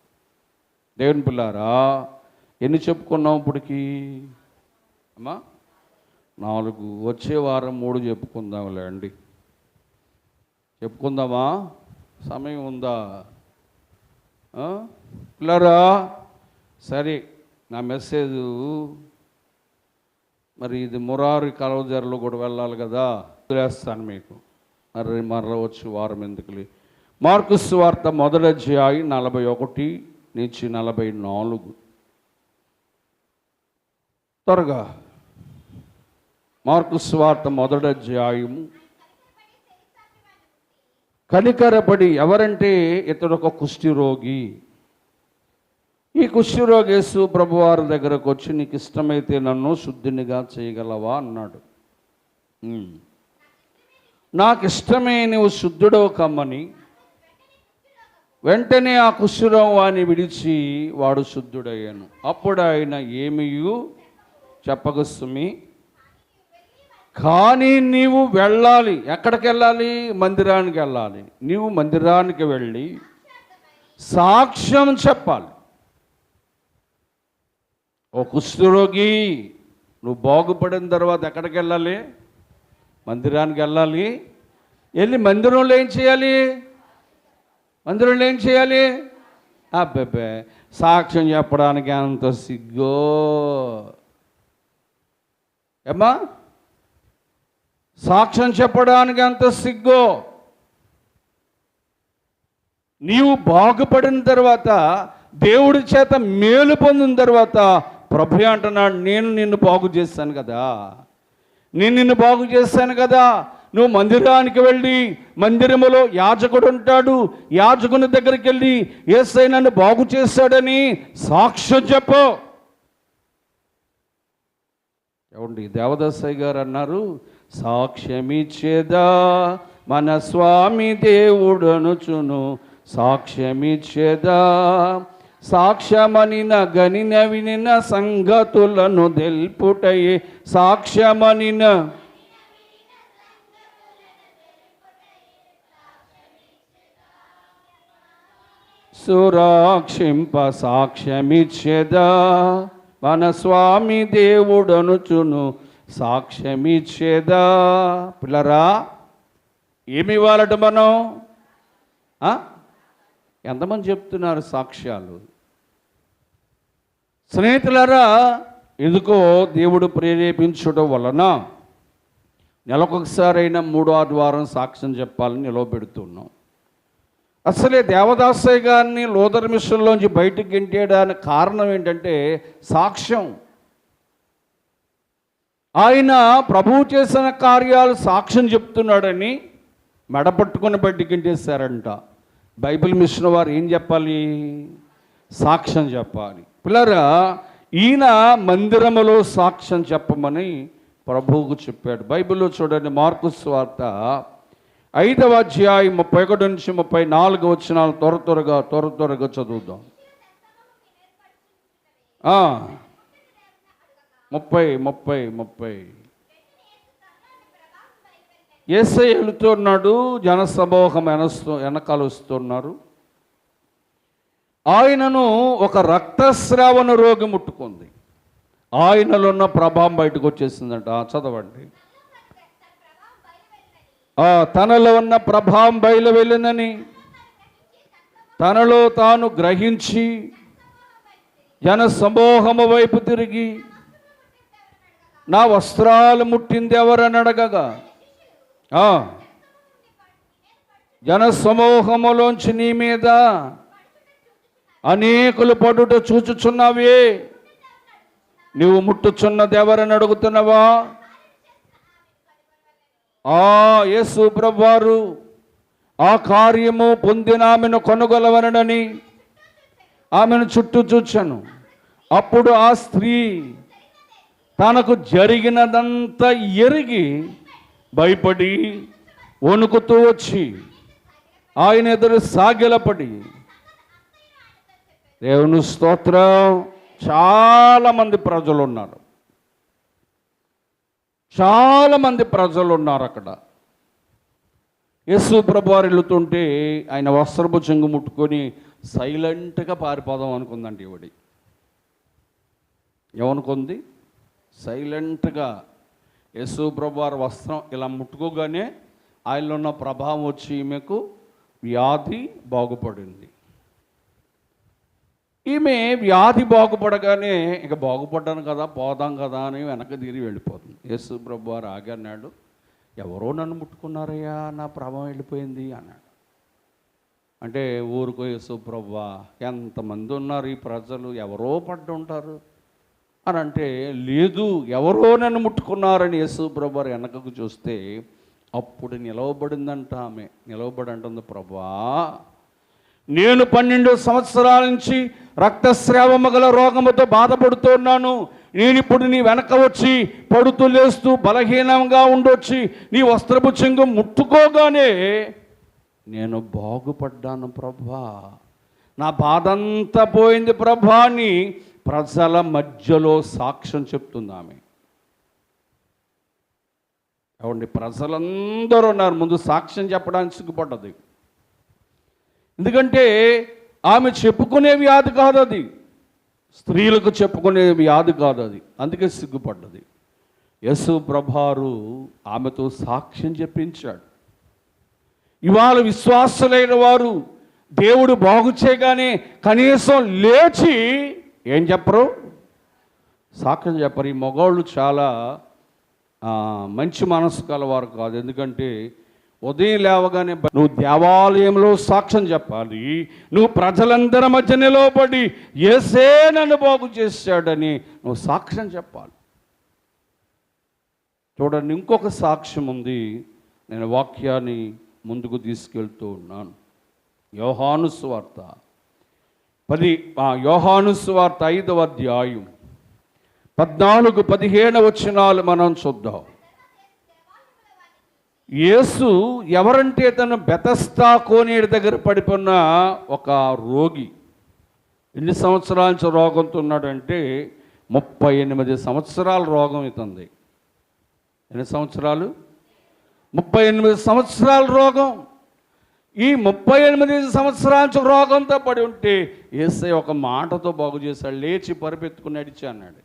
దేవుని పిల్లారా, ఎన్ని చెప్పుకున్నాం ఇప్పటికి? అమ్మా 4. వచ్చే వారం 3 చెప్పుకుందాంలే అండి. చెప్పుకుందామా? సమయం ఉందా పిల్లరా? సరే, నా మెసేజ్ మరి ఇది మురారి కలవజర్లో కూడా వెళ్ళాలి కదా, వదిలేస్తాను మీకు. మరలా వచ్చి వారం ఎందుకులే. మార్కు సువార్త 1వ అధ్యాయం 41 నుంచి 44. త్వరగా మార్కు సువార్త 1వ అధ్యాయము. కనికరపడి, ఎవరంటే ఇతడు ఒక కుష్ఠరోగి. ఈ కుష్ఠరోగి యేసు ప్రభువారి దగ్గరకు వచ్చి, నీకు ఇష్టమైతే నన్ను శుద్ధినిగా చేయగలవా అన్నాడు. నాకు ఇష్టమే, నువ్వు శుద్ధుడవు కమ్మని వెంటనే ఆ కుష్ఠరోగాన్ని విడిచి వాడు శుద్ధుడయ్యాను. అప్పుడు ఆయన ఏమీయు చెప్పకు సుమి, కానీ నీవు వెళ్ళాలి. ఎక్కడికి వెళ్ళాలి? మందిరానికి వెళ్ళాలి. నీవు మందిరానికి వెళ్ళి సాక్ష్యం చెప్పాలి. ఓ కుష్ఠరోగి, నువ్వు బాగుపడిన తర్వాత ఎక్కడికి వెళ్ళాలి? మందిరానికి వెళ్ళాలి. వెళ్ళి మందిరంలో ఏం చేయాలి? మందిరంలో ఏం చేయాలి? అబ్బబ్బే, సాక్ష్యం చెప్పడానికి అంత సిగ్గో ఏమ్మా? సాక్ష్యం చెప్పడానికి అంత సిగ్గో? నీవు బాగుపడిన తర్వాత, దేవుడి చేత మేలు పొందిన తర్వాత ప్రభు అంటున్నాడు, నేను నిన్ను బాగు చేశాను కదా, నేను నిన్ను బాగు చేశాను కదా. నువ్వు మందిరానికి వెళ్ళి, మందిరములో యాజకుడు ఉంటాడు, యాజకుని దగ్గరికి వెళ్ళి యేసయ్య నన్ను బాగు చేశాడని సాక్ష్యం చెప్పు. ఏమండి, దేవదాసయ్య గారు అన్నారు, సాక్ష్యమిచ్చేదా మన స్వామి దేవుడనుచును, సాక్ష్యమిచ్చేదా సాక్ష్యమనిన గనిన వినిన సంగతులను తెల్పుటయే సాక్ష్యమనిన సురాక్షింప సాక్ష్యమిచ్చేదా మన స్వామి దేవుడనుచును, సాక్ష్యమిచ్చేదా. పిల్లరా, ఏమి ఇవ్వాలట మనం? ఎంతమంది చెప్తున్నారు సాక్ష్యాలు? స్నేహితులారా, ఎందుకో దేవుడు ప్రేరేపించడం వలన నెలకొకసారైనా 3వ ఆదివారం సాక్ష్యం చెప్పాలని నిలవబెడుతున్నాం. అసలే దేవదాసయ్య గారిని లూథర్ మిషన్లోంచి బయటికి గెంటేయడానికి కారణం ఏంటంటే సాక్ష్యం. ఆయన ప్రభువు చేసిన కార్యాలు సాక్ష్యం చెప్తున్నాడని మెడపట్టుకుని బయటికి గెంటేశారంట. బైబిల్ మిషన్ వారు ఏం చెప్పాలి? సాక్ష్యం చెప్పాలి. పిల్లరా, ఈయన మందిరములో సాక్ష్యం చెప్పమని ప్రభువుకు చెప్పాడు. బైబిల్లో చూడండి, మార్కు సువార్త 5వ అధ్యాయం 31 నుంచి 34 వచనాలు త్వర త్వరగా చదువుదాం. 30 యేసయ్య వెళుతున్నాడు, జనసమూహం వెనకాల వస్తున్నారు. ఆయనను ఒక రక్తస్రావణ రోగి ముట్టుకుంది. ఆయనలో ఉన్న ప్రభావం బయటకు వచ్చేసిందంట. చదవండి. తనలో ఉన్న ప్రభావం బయలు వెళ్ళినని తనలో తాను గ్రహించి జన సమూహము వైపు తిరిగి, నా వస్త్రాలు ముట్టింది ఎవరని అడగగా, జన సమూహములోంచి నీ మీద అనేకులు పడుట చూచుచున్నావే, నీవు ముట్టుచున్నది ఎవరని అడుగుతున్నావా? యేసు ప్రభువారు ఆ కార్యము పొందిన ఆమెను కొనుగొలవనని ఆమెను చుట్టూ చూచాను. అప్పుడు ఆ స్త్రీ తనకు జరిగినదంతా ఎరిగి భయపడి వణుకుతూ వచ్చి ఆయన ఎదురు సాగిలపడి, దేవుని స్తోత్రం, చాలామంది ప్రజలు ఉన్నారు, చాలామంది ప్రజలు ఉన్నారు అక్కడ. యేసు ప్రభువారు వెళుతుంటే ఆయన వస్త్రపు చెంగు ముట్టుకొని సైలెంట్గా పారిపోదాం అనుకుందండి. ఈవిడి ఏమనుకుంది? సైలెంట్గా యేసు ప్రభువారు వస్త్రం ఇలా ముట్టుకోగానే ఆయనలో ఉన్న ప్రభావం వచ్చి ఈమెకు వ్యాధి బాగుపడింది. ఈమె వ్యాధి బాగుపడగానే ఇక బాగుపడ్డాను కదా, పోదాం కదా అని వెనక్కి తిరిగి వెళ్ళిపోతుంది. యేసు ప్రభువారు ఆగన్నాడు, ఎవరో నన్ను ముట్టుకున్నారయ్యా, నా ప్రభావం వెళ్ళిపోయింది అన్నాడు. అంటే ఊరుకో యేసు ప్రభువా, ఎంతమంది ఉన్నారు ఈ ప్రజలు, ఎవరో పడ్డు ఉంటారు అని అంటే, లేదు ఎవరో నన్ను ముట్టుకున్నారని యేసు ప్రభువారు వెనకకు చూస్తే అప్పుడు నిలవబడిందంట. ఆమె నిలవబడి అంటుంది, ప్రభువా, నేను 12 సంవత్సరాల నుంచి రక్తస్రావము గల రోగముతో బాధపడుతున్నాను. నేను ఇప్పుడు నీ వెనక వచ్చి పడుతూ లేస్తూ బలహీనంగా ఉండొచ్చి నీ వస్త్రపు చెంగు ముట్టుకోగానే నేను బాగుపడ్డాను ప్రభా, నా బాధంతా పోయింది ప్రభా అని ప్రజల మధ్యలో సాక్ష్యం చెప్తుంది ఆమె. ఏమండి, ప్రజలందరూ ఉన్నారు, ముందు సాక్ష్యం చెప్పడానికి సిగ్గుపడ్డది. ఎందుకంటే ఆమె చెప్పుకునే వ్యాధి కాదు అది, స్త్రీలకు చెప్పుకునే వ్యాధి కాదు అది, అందుకే సిగ్గుపడ్డది. యేసు ప్రభువారు ఆమెతో సాక్ష్యం చెప్పించాడు. ఇవాళ విశ్వాసులైన వారు దేవుడు బాగు చేయగానే కనీసం లేచి ఏం చెప్పరు, సాక్ష్యం చెప్పరు. ఈ మగవాళ్ళు చాలా మంచి మనసు కలవారు కాదు. ఎందుకంటే ఉదయం లేవగానే నువ్వు దేవాలయంలో సాక్ష్యం చెప్పాలి, నువ్వు ప్రజలందరి మధ్య నిలవబడి యేసే నన్ను బాగు చేశాడని నువ్వు సాక్ష్యం చెప్పాలి. చూడండి, ఇంకొక సాక్ష్యం ఉంది. నేను వాక్యాన్ని ముందుకు తీసుకెళ్తూ ఉన్నాను. యోహాను సువార్త 5వ అధ్యాయం 14-15 వచనాలు మనం చూద్దాం. యేసు ఎవరంటే తను బెతస్తా కోనేరు దగ్గర పడిపోయిన ఒక రోగి. ఎన్ని సంవత్సరాల నుంచి రోగంతో ఉన్నాడంటే 38 సంవత్సరాల రోగం ఇతంది. ఎన్ని సంవత్సరాలు? 38 సంవత్సరాల రోగం. ఈ 38 సంవత్సరాల రోగంతో పడి ఉంటే యేసయ్య ఒక మాటతో బాగు చేశాడు. లేచి పరిపెత్తుకుని నడిచి అన్నాడు.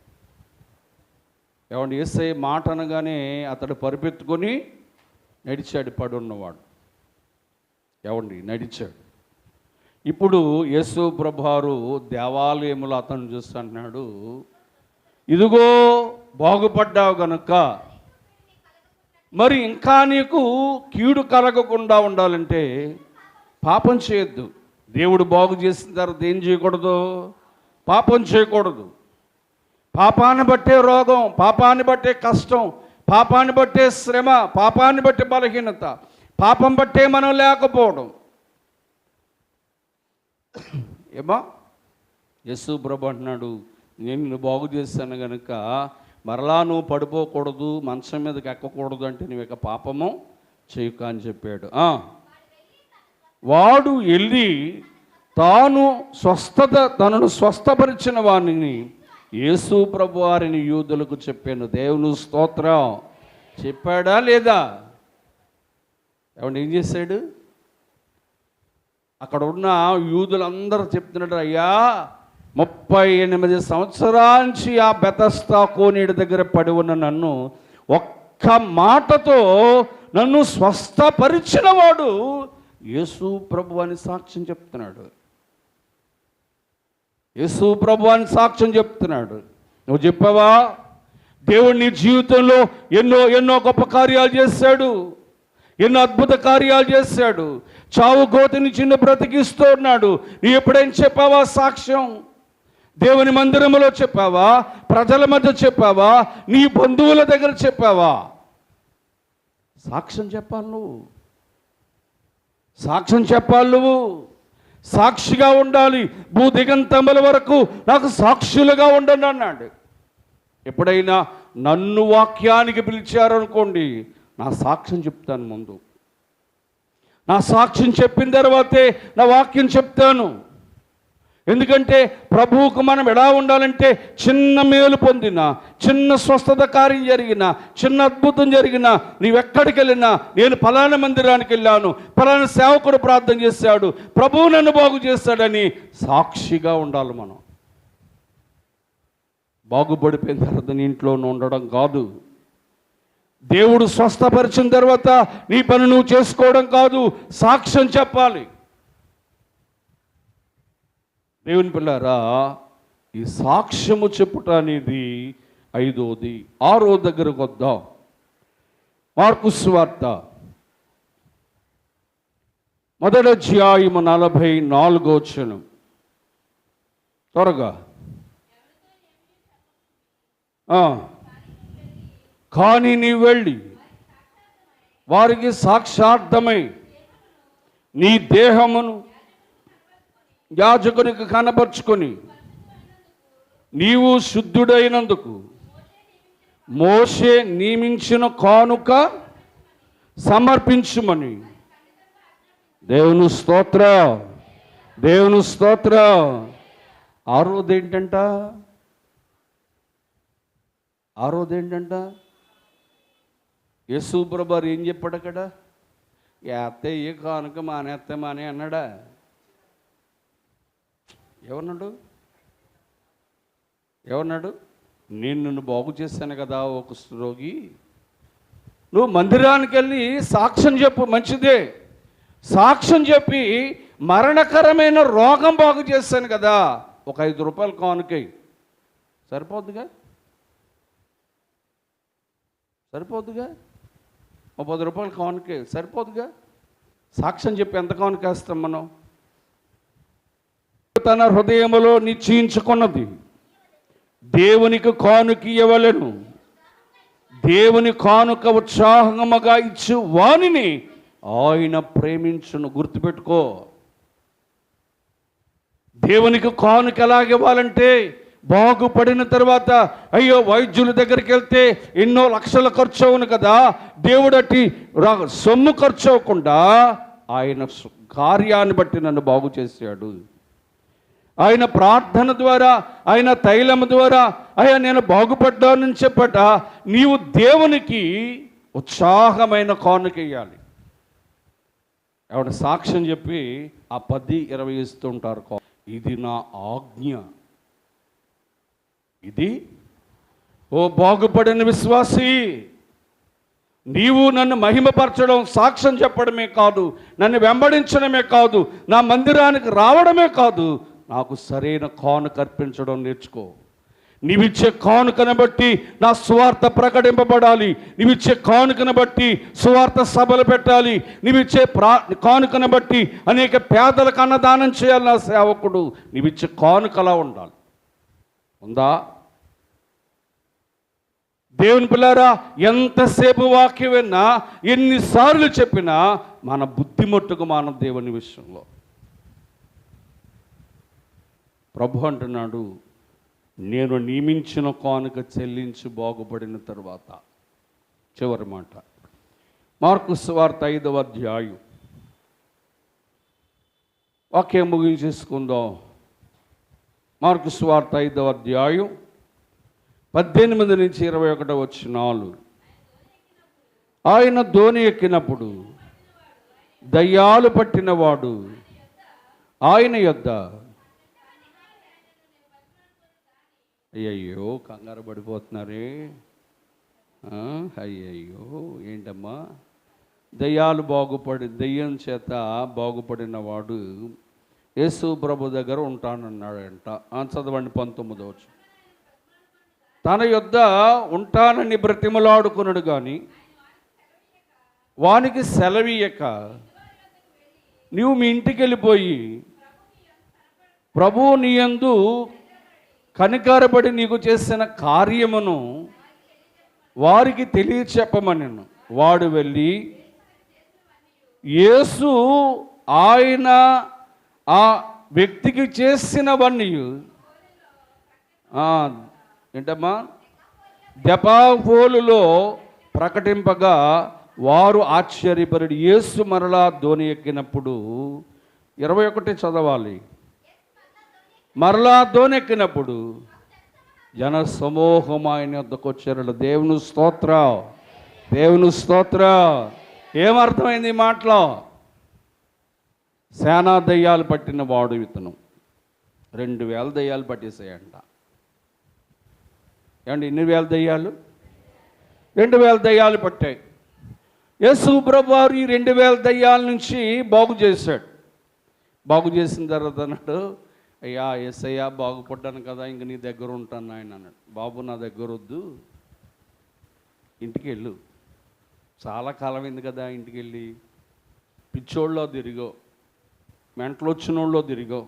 ఏమండి, యేసయ్య మాట అనగానే అతడు పరిపెత్తుకొని నడిచాడు, పడున్నవాడు. ఏమండి, నడిచాడు. ఇప్పుడు యేసు ప్రభువారు దేవాలయంలో అతను చూసి అన్నాడు, ఇదిగో బాగుపడ్డావు గనుక మరి ఇంకా నీకు కీడు కలగకుండా ఉండాలంటే పాపం చేయొద్దు. దేవుడు బాగు చేసిన తర్వాత ఏం చేయకూడదు? పాపం చేయకూడదు. పాపాన్ని బట్టే రోగం, పాపాన్ని బట్టే కష్టం, పాపాన్ని బట్టే శ్రమ, పాపాన్ని బట్టే బలహీనత, పాపం బట్టే మనం లేకపోవడం. ఏమా యేసు ప్రభు అంటున్నాడు, నేను నిన్ను బాగు చేశాను కనుక మరలా నువ్వు పడిపోకూడదు, మంచం మీదకి ఎక్కకూడదు, అంటే నువ్వు ఇక పాపము చేయక అని చెప్పాడు. వాడు వెళ్ళి తనను స్వస్థపరిచిన వారిని యేసు ప్రభు వారిని యూదులకు చెప్పాను. దేవుని స్తోత్రం. చెప్పాడా లేదా? ఏమంటే ఏం చేశాడు? అక్కడ ఉన్న యూదులందరూ చెప్తున్నాడు, అయ్యా 38 సంవత్సరాల నుంచి ఆ బెతస్తా కోనేరు దగ్గర పడి ఉన్న నన్ను ఒక్క మాటతో నన్ను స్వస్థపరిచిన వాడు యేసు ప్రభు అని సాక్ష్యం చెప్తున్నాడు. యేసు ప్రభు అని సాక్ష్యం చెప్తున్నాడు. నువ్వు చెప్పావా? దేవుడు నీ జీవితంలో ఎన్నో గొప్ప కార్యాలు చేశాడు, ఎన్నో అద్భుత కార్యాలు చేశాడు. చావు గోతిని చిన్న బ్రతికిస్తూ ఉన్నాడు. నీ ఎప్పుడైనా చెప్పావా సాక్ష్యం? దేవుని మందిరంలో చెప్పావా? ప్రజల మధ్య చెప్పావా? నీ బంధువుల దగ్గర చెప్పావా? సాక్ష్యం చెప్పాలి నువ్వు. సాక్ష్యం చెప్పాలి నువ్వు. సాక్షిగా ఉండాలి. భూదిగంతముల వరకు నాకు సాక్షులుగా ఉండండి అన్నాడు. ఎప్పుడైనా నన్ను వాక్యానికి పిలిచారనుకోండి, నా సాక్ష్యం చెప్తాను ముందు. నా సాక్ష్యం చెప్పిన తర్వాతే నా వాక్యం చెప్తాను. ఎందుకంటే ప్రభువుకు మనం ఎలా ఉండాలంటే, చిన్న మేలు పొందినా, చిన్న స్వస్థత కార్యం జరిగినా, చిన్న అద్భుతం జరిగినా, నీవెక్కడికి వెళ్ళినా, నేను ఫలానా మందిరానికి వెళ్ళాను, ఫలానా సేవకుడు ప్రార్థన చేశాడు, ప్రభువు నన్ను బాగు చేశాడని సాక్షిగా ఉండాలి మనం. బాగుపడిపోయిన తర్వాత నీ ఇంట్లోనే ఉండడం కాదు. దేవుడు స్వస్థపరిచిన తర్వాత నీ పని నువ్వు చేసుకోవడం కాదు, సాక్ష్యం చెప్పాలి. దేవుని పిల్లారా, ఈ సాక్ష్యము చెప్పుట అనేది 5వది. 6వ దగ్గరకు వద్దాం. మార్కు సువార్త 1వ అధ్యాయము 44వ వచనం. త్వరగా. కానీ నీ వెళ్ళి వారికి సాక్షార్థమై నీ దేహమును యాజకునికి కనపరుచుకొని నీవు శుద్ధుడైనందుకు మోషే నియమించిన కానుక సమర్పించుమని దేవుని స్తోత్రం, దేవుని స్తోత్రం. ఆరోది ఏంటంట? యేసు ప్రభువారు ఏం చెప్పాడు అక్కడ? ఏత్తే ఏ కానుక మానేస్తే మానే అన్నాడా? ఏమన్నాడు? నేను నిన్ను బాగు చేశాను కదా ఓ కుష్ఠరోగి, నువ్వు మందిరానికి వెళ్ళి సాక్ష్యం చెప్పు, మంచిదే. సాక్ష్యం చెప్పి మరణకరమైన రోగం బాగు చేశాను కదా, ఒక 5 రూపాయలు కానుకై సరిపోద్దుగా? ఒక 10 రూపాయలు కానుకే సరిపోదుగా? సాక్ష్యం చెప్పి ఎంత కానుకేస్తాం మనం? తన హృదయములో నిశ్చయించుకున్నది దేవునికి కానుక ఇవ్వలేను, దేవుని కానుక ఉత్సాహముగా ఇచ్చు వానిని ఆయన ప్రేమించును. గుర్తుపెట్టుకో, దేవునికి కానుక ఎలాగివ్వాలంటే, బాగుపడిన తర్వాత అయ్యో వైద్యుల దగ్గరికి వెళ్తే ఎన్నో లక్షల ఖర్చు అవును కదా, దేవుడటి సొమ్ము ఖర్చు అవ్వకుండా ఆయన కార్యాన్ని బట్టి నన్ను బాగు చేశాడు. ఆయన ప్రార్థన ద్వారా, ఆయన తైలము ద్వారా అయ్యా నేను బాగుపడ్డానని చెప్పట నీవు దేవునికి ఉత్సాహమైన కానుక ఇవ్వాలి. ఆవిడ సాక్ష్యం చెప్పి ఆ 10-20 ఇస్తుంటారు. ఇది నా ఆజ్ఞ. ఇది ఓ బాగుపడిన విశ్వాసి, నీవు నన్ను మహిమపరచడం, సాక్ష్యం చెప్పడమే కాదు, నన్ను వెంబడించడమే కాదు, నా మందిరానికి రావడమే కాదు, నాకు సరైన కానుక అర్పించడం నేర్చుకో. నీవిచ్చే కానుకను బట్టి నా సువార్త ప్రకటింపబడాలి, నీవిచ్చే కానుకను బట్టి సువార్త సభలు పెట్టాలి, నీవిచ్చే కానుకను బట్టి అనేక పేదలకు అన్నదానం చేయాలి నా సేవకుడు. నీవిచ్చే కానుకలా ఉండాలి. ఉందా? దేవుని పిల్లారా, ఎంతసేపు వాక్యం విన్నా, ఎన్నిసార్లు చెప్పినా మన బుద్ధి మట్టుకు మానం దేవుని విషయంలో. ప్రభు అంటున్నాడు, నేను నియమించిన కానుక చెల్లించి బాగుపడిన తర్వాత. చివరి మాట మార్కు సువార్త 5వ అధ్యాయం వాక్యం ముగించేసుకుందాం. మార్కు సువార్త 5వ అధ్యాయం 18 నుంచి 21 వచనాలు. ఆయన దోణి ఎక్కినప్పుడు దయ్యాలు పట్టినవాడు ఆయన యొద్ద, అయ్యయ్యో కంగారు పడిపోతున్నారే, అయ్యయ్యో ఏంటమ్మా, దయ్యం చేత బాగుపడిన వాడు యేసు ప్రభు దగ్గర ఉంటానన్నాడంట. చదవండి 19వ వచనం. తన యొద్ద ఉంటానని బ్రతిమలాడుకున్నాడు కానీ వానికి సెలవీయక, నీవు మీ ఇంటికి వెళ్ళిపోయి ప్రభువు నీ యందు కనికరపడి నీకు చేసిన కార్యమును వారికి తెలియచెప్పమనెను. వాడు వెళ్ళి యేసు ఆయన ఆ వ్యక్తికి చేసినవన్నీ ఏంటమ్మా దెకాపోలులో ప్రకటింపగా వారు ఆశ్చర్యపడి, యేసు మరలా దోణి ఎక్కినప్పుడు 21 చదవాలి. మరలా దోణి ఎక్కినప్పుడు జన సమూహం ఆయన వద్దకు వచ్చారు. దేవుని స్తోత్రం, దేవుని స్తోత్రం. ఏమర్థమైంది ఈ మాటలో? సేనా దయ్యాలు పట్టిన వాడు ఇతను. 2000 దయ్యాలు పట్టేసాయంట. ఏమండి, ఎన్ని వేల దయ్యాలు? 2000 దయ్యాలు పట్టాయి. యేసు ప్రభువు వారు ఈ 2000 దయ్యాల నుంచి బాగు చేశాడు. బాగు చేసిన తర్వాత అన్నాడు, అయ్యా యేసయ్యా బాగుపడ్డాను కదా, ఇంక నీ దగ్గర ఉంటాను ఆయన అన్నాడు. బాబు నా దగ్గర వద్దు, ఇంటికి వెళ్ళు, చాలా కాలం అయింది కదా ఇంటికి వెళ్ళి, పిచ్చోళ్ళలో తిరిగో, మెంటలు వచ్చినోళ్ళలో తిరిగో,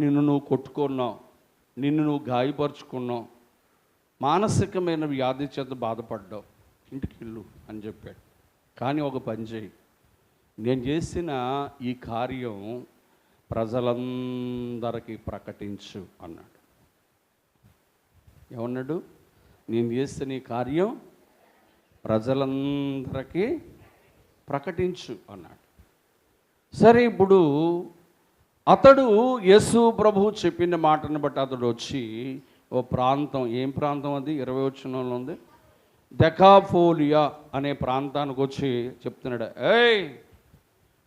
నిన్ను నువ్వు కొట్టుకున్నావు, నిన్ను నువ్వు గాయపరుచుకున్నావు, మానసికమైన వ్యాధి చేత బాధపడ్డావు, ఇంటికి వెళ్ళు అని చెప్పాడు. కానీ ఒక పని చేయి, నేను చేసిన ఈ కార్యం ప్రజలందరికీ ప్రకటించు అన్నాడు. ఏమన్నాడు? నేను చేసిన ఈ కార్యం ప్రజలందరికీ ప్రకటించు అన్నాడు. సరే, ఇప్పుడు అతడు యేసు ప్రభు చెప్పిన మాటను బట్టి అతడు వచ్చి ఓ ప్రాంతం, ఏం ప్రాంతం అది 20 వచనంలో ఉంది, దెకాపోలియా అనే ప్రాంతానికి వచ్చి చెప్తున్నాడు, ఏయ్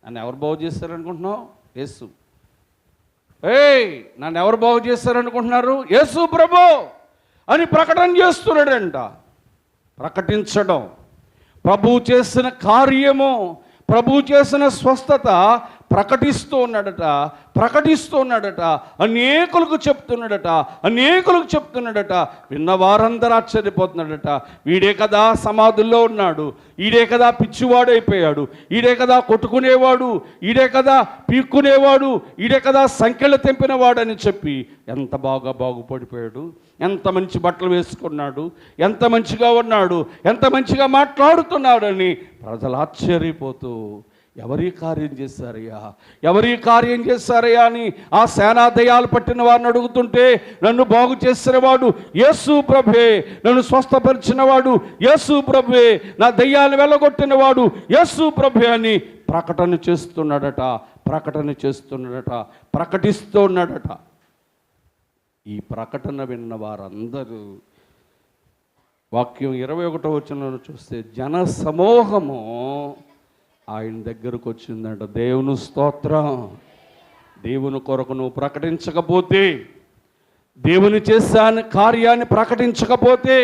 నన్ను ఎవరు బాగు చేస్తారనుకుంటున్నావు? యేసు. ఏయ్ నన్ను ఎవరు బాగు చేస్తారనుకుంటున్నారు? యేసు ప్రభు అని ప్రకటన చేస్తున్నాడంట. ప్రకటించడం, ప్రభు చేసిన కార్యము, ప్రభు చేసిన స్వస్థత ప్రకటిస్తూ ఉన్నాడట, అనేకులకు చెప్తున్నాడట. విన్న వారందరూ ఆశ్చర్యపోతున్నాడట. వీడే కదా సమాధుల్లో ఉన్నాడు, ఈడే కదా పిచ్చివాడైపోయాడు, ఈడే కదా కొట్టుకునేవాడు, ఈడే కదా పీక్కునేవాడు, ఈడే కదా సంఖ్యలు తెంపినవాడు అని చెప్పి ఎంత బాగా బాగుపడిపోయాడు, ఎంత మంచి బట్టలు వేసుకున్నాడు, ఎంత మంచిగా ఉన్నాడు, ఎంత మంచిగా మాట్లాడుతున్నాడని ప్రజలు ఆశ్చర్యపోతూ ఎవరీ కార్యం చేశారయ్యా అని ఆ సేనాదయాలు పట్టిన వారిని అడుగుతుంటే, నన్ను బాగు చేసినవాడు యేసు ప్రభే, నన్ను స్వస్థపరిచినవాడు యేసు ప్రభే, నా దయ్యాలు వెళ్ళగొట్టినవాడు యేసు ప్రభే అని ప్రకటిస్తూ ఉన్నాడట. ఈ ప్రకటన విన్న వారందరూ, వాక్యం 21వ వచనంలో చూస్తే, జన సమూహము ఆయన దగ్గరకు వచ్చిందంట. దేవుని స్తోత్రం. దేవుని కొరకు నువ్వు ప్రకటించకపోతే, దేవుని చేసిన కార్యాన్ని ప్రకటించకపోతే,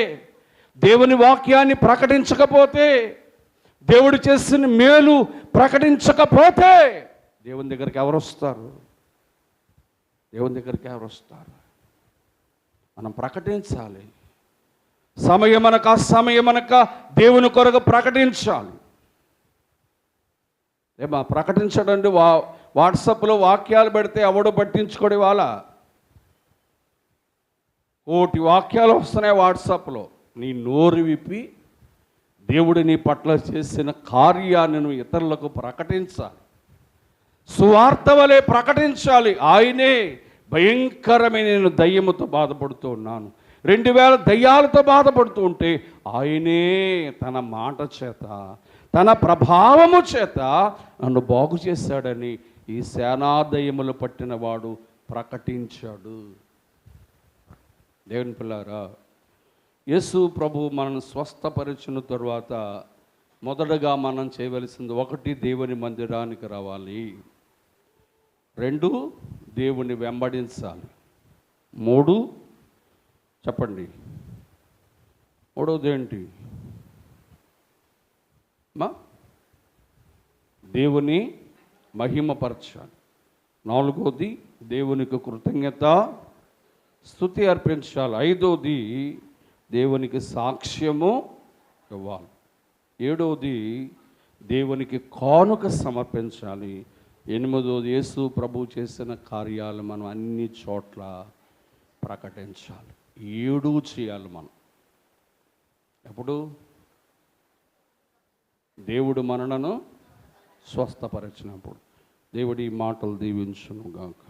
దేవుని వాక్యాన్ని ప్రకటించకపోతే, దేవుడు చేసిన మేలు ప్రకటించకపోతే దేవుని దగ్గరికి ఎవరు వస్తారు? మనం ప్రకటించాలి. సమయమనక అసమయమనక దేవుని కొరకు ప్రకటించాలి. ప్రకటించడం వాట్సాప్లో వాక్యాలు పెడితే ఎవడు పట్టించుకోడు. వాళ్ళ 1,000 వాక్యాలు వస్తున్నాయి వాట్సాప్లో. నీ నోరు విప్పి దేవుడు నీ పట్ల చేసిన కార్యాన్ని నువ్వు ఇతరులకు ప్రకటించాలి, సువార్త వలె ప్రకటించాలి. ఆయనే భయంకరమైన, నేను దయ్యముతో బాధపడుతూ ఉన్నాను, 2000 దయ్యాలతో బాధపడుతూ ఉంటే ఆయనే తన మాట చేత, తన ప్రభావము చేత నన్ను బాగు చేశాడని ఈ సేనాదయములు పట్టినవాడు ప్రకటించాడు. దేవుని పిల్లారా, యేసు ప్రభు మనల్ని స్వస్థపరిచిన తరువాత మొదటగా మనం చేయవలసింది, 1 దేవుని మందిరానికి రావాలి, 2 దేవుని వెంబడించాలి, 3 చెప్పండి, 3వది ఏంటి? దేవుని మహిమపరచాలి, 4వది దేవునికి కృతజ్ఞత స్తుతి అర్పించాలి, 5వది దేవునికి సాక్ష్యము ఇవ్వాలి, 7వది దేవునికి కానుక సమర్పించాలి, 8వది యేసు ప్రభు చేసిన కార్యాలు మనం అన్ని చోట్ల ప్రకటించాలి. 7 చేయాలి మనం. ఎప్పుడు? దేవుడు మనలను స్వస్థపరిచినప్పుడు. దేవుడి మాటలు దీవించును గాక.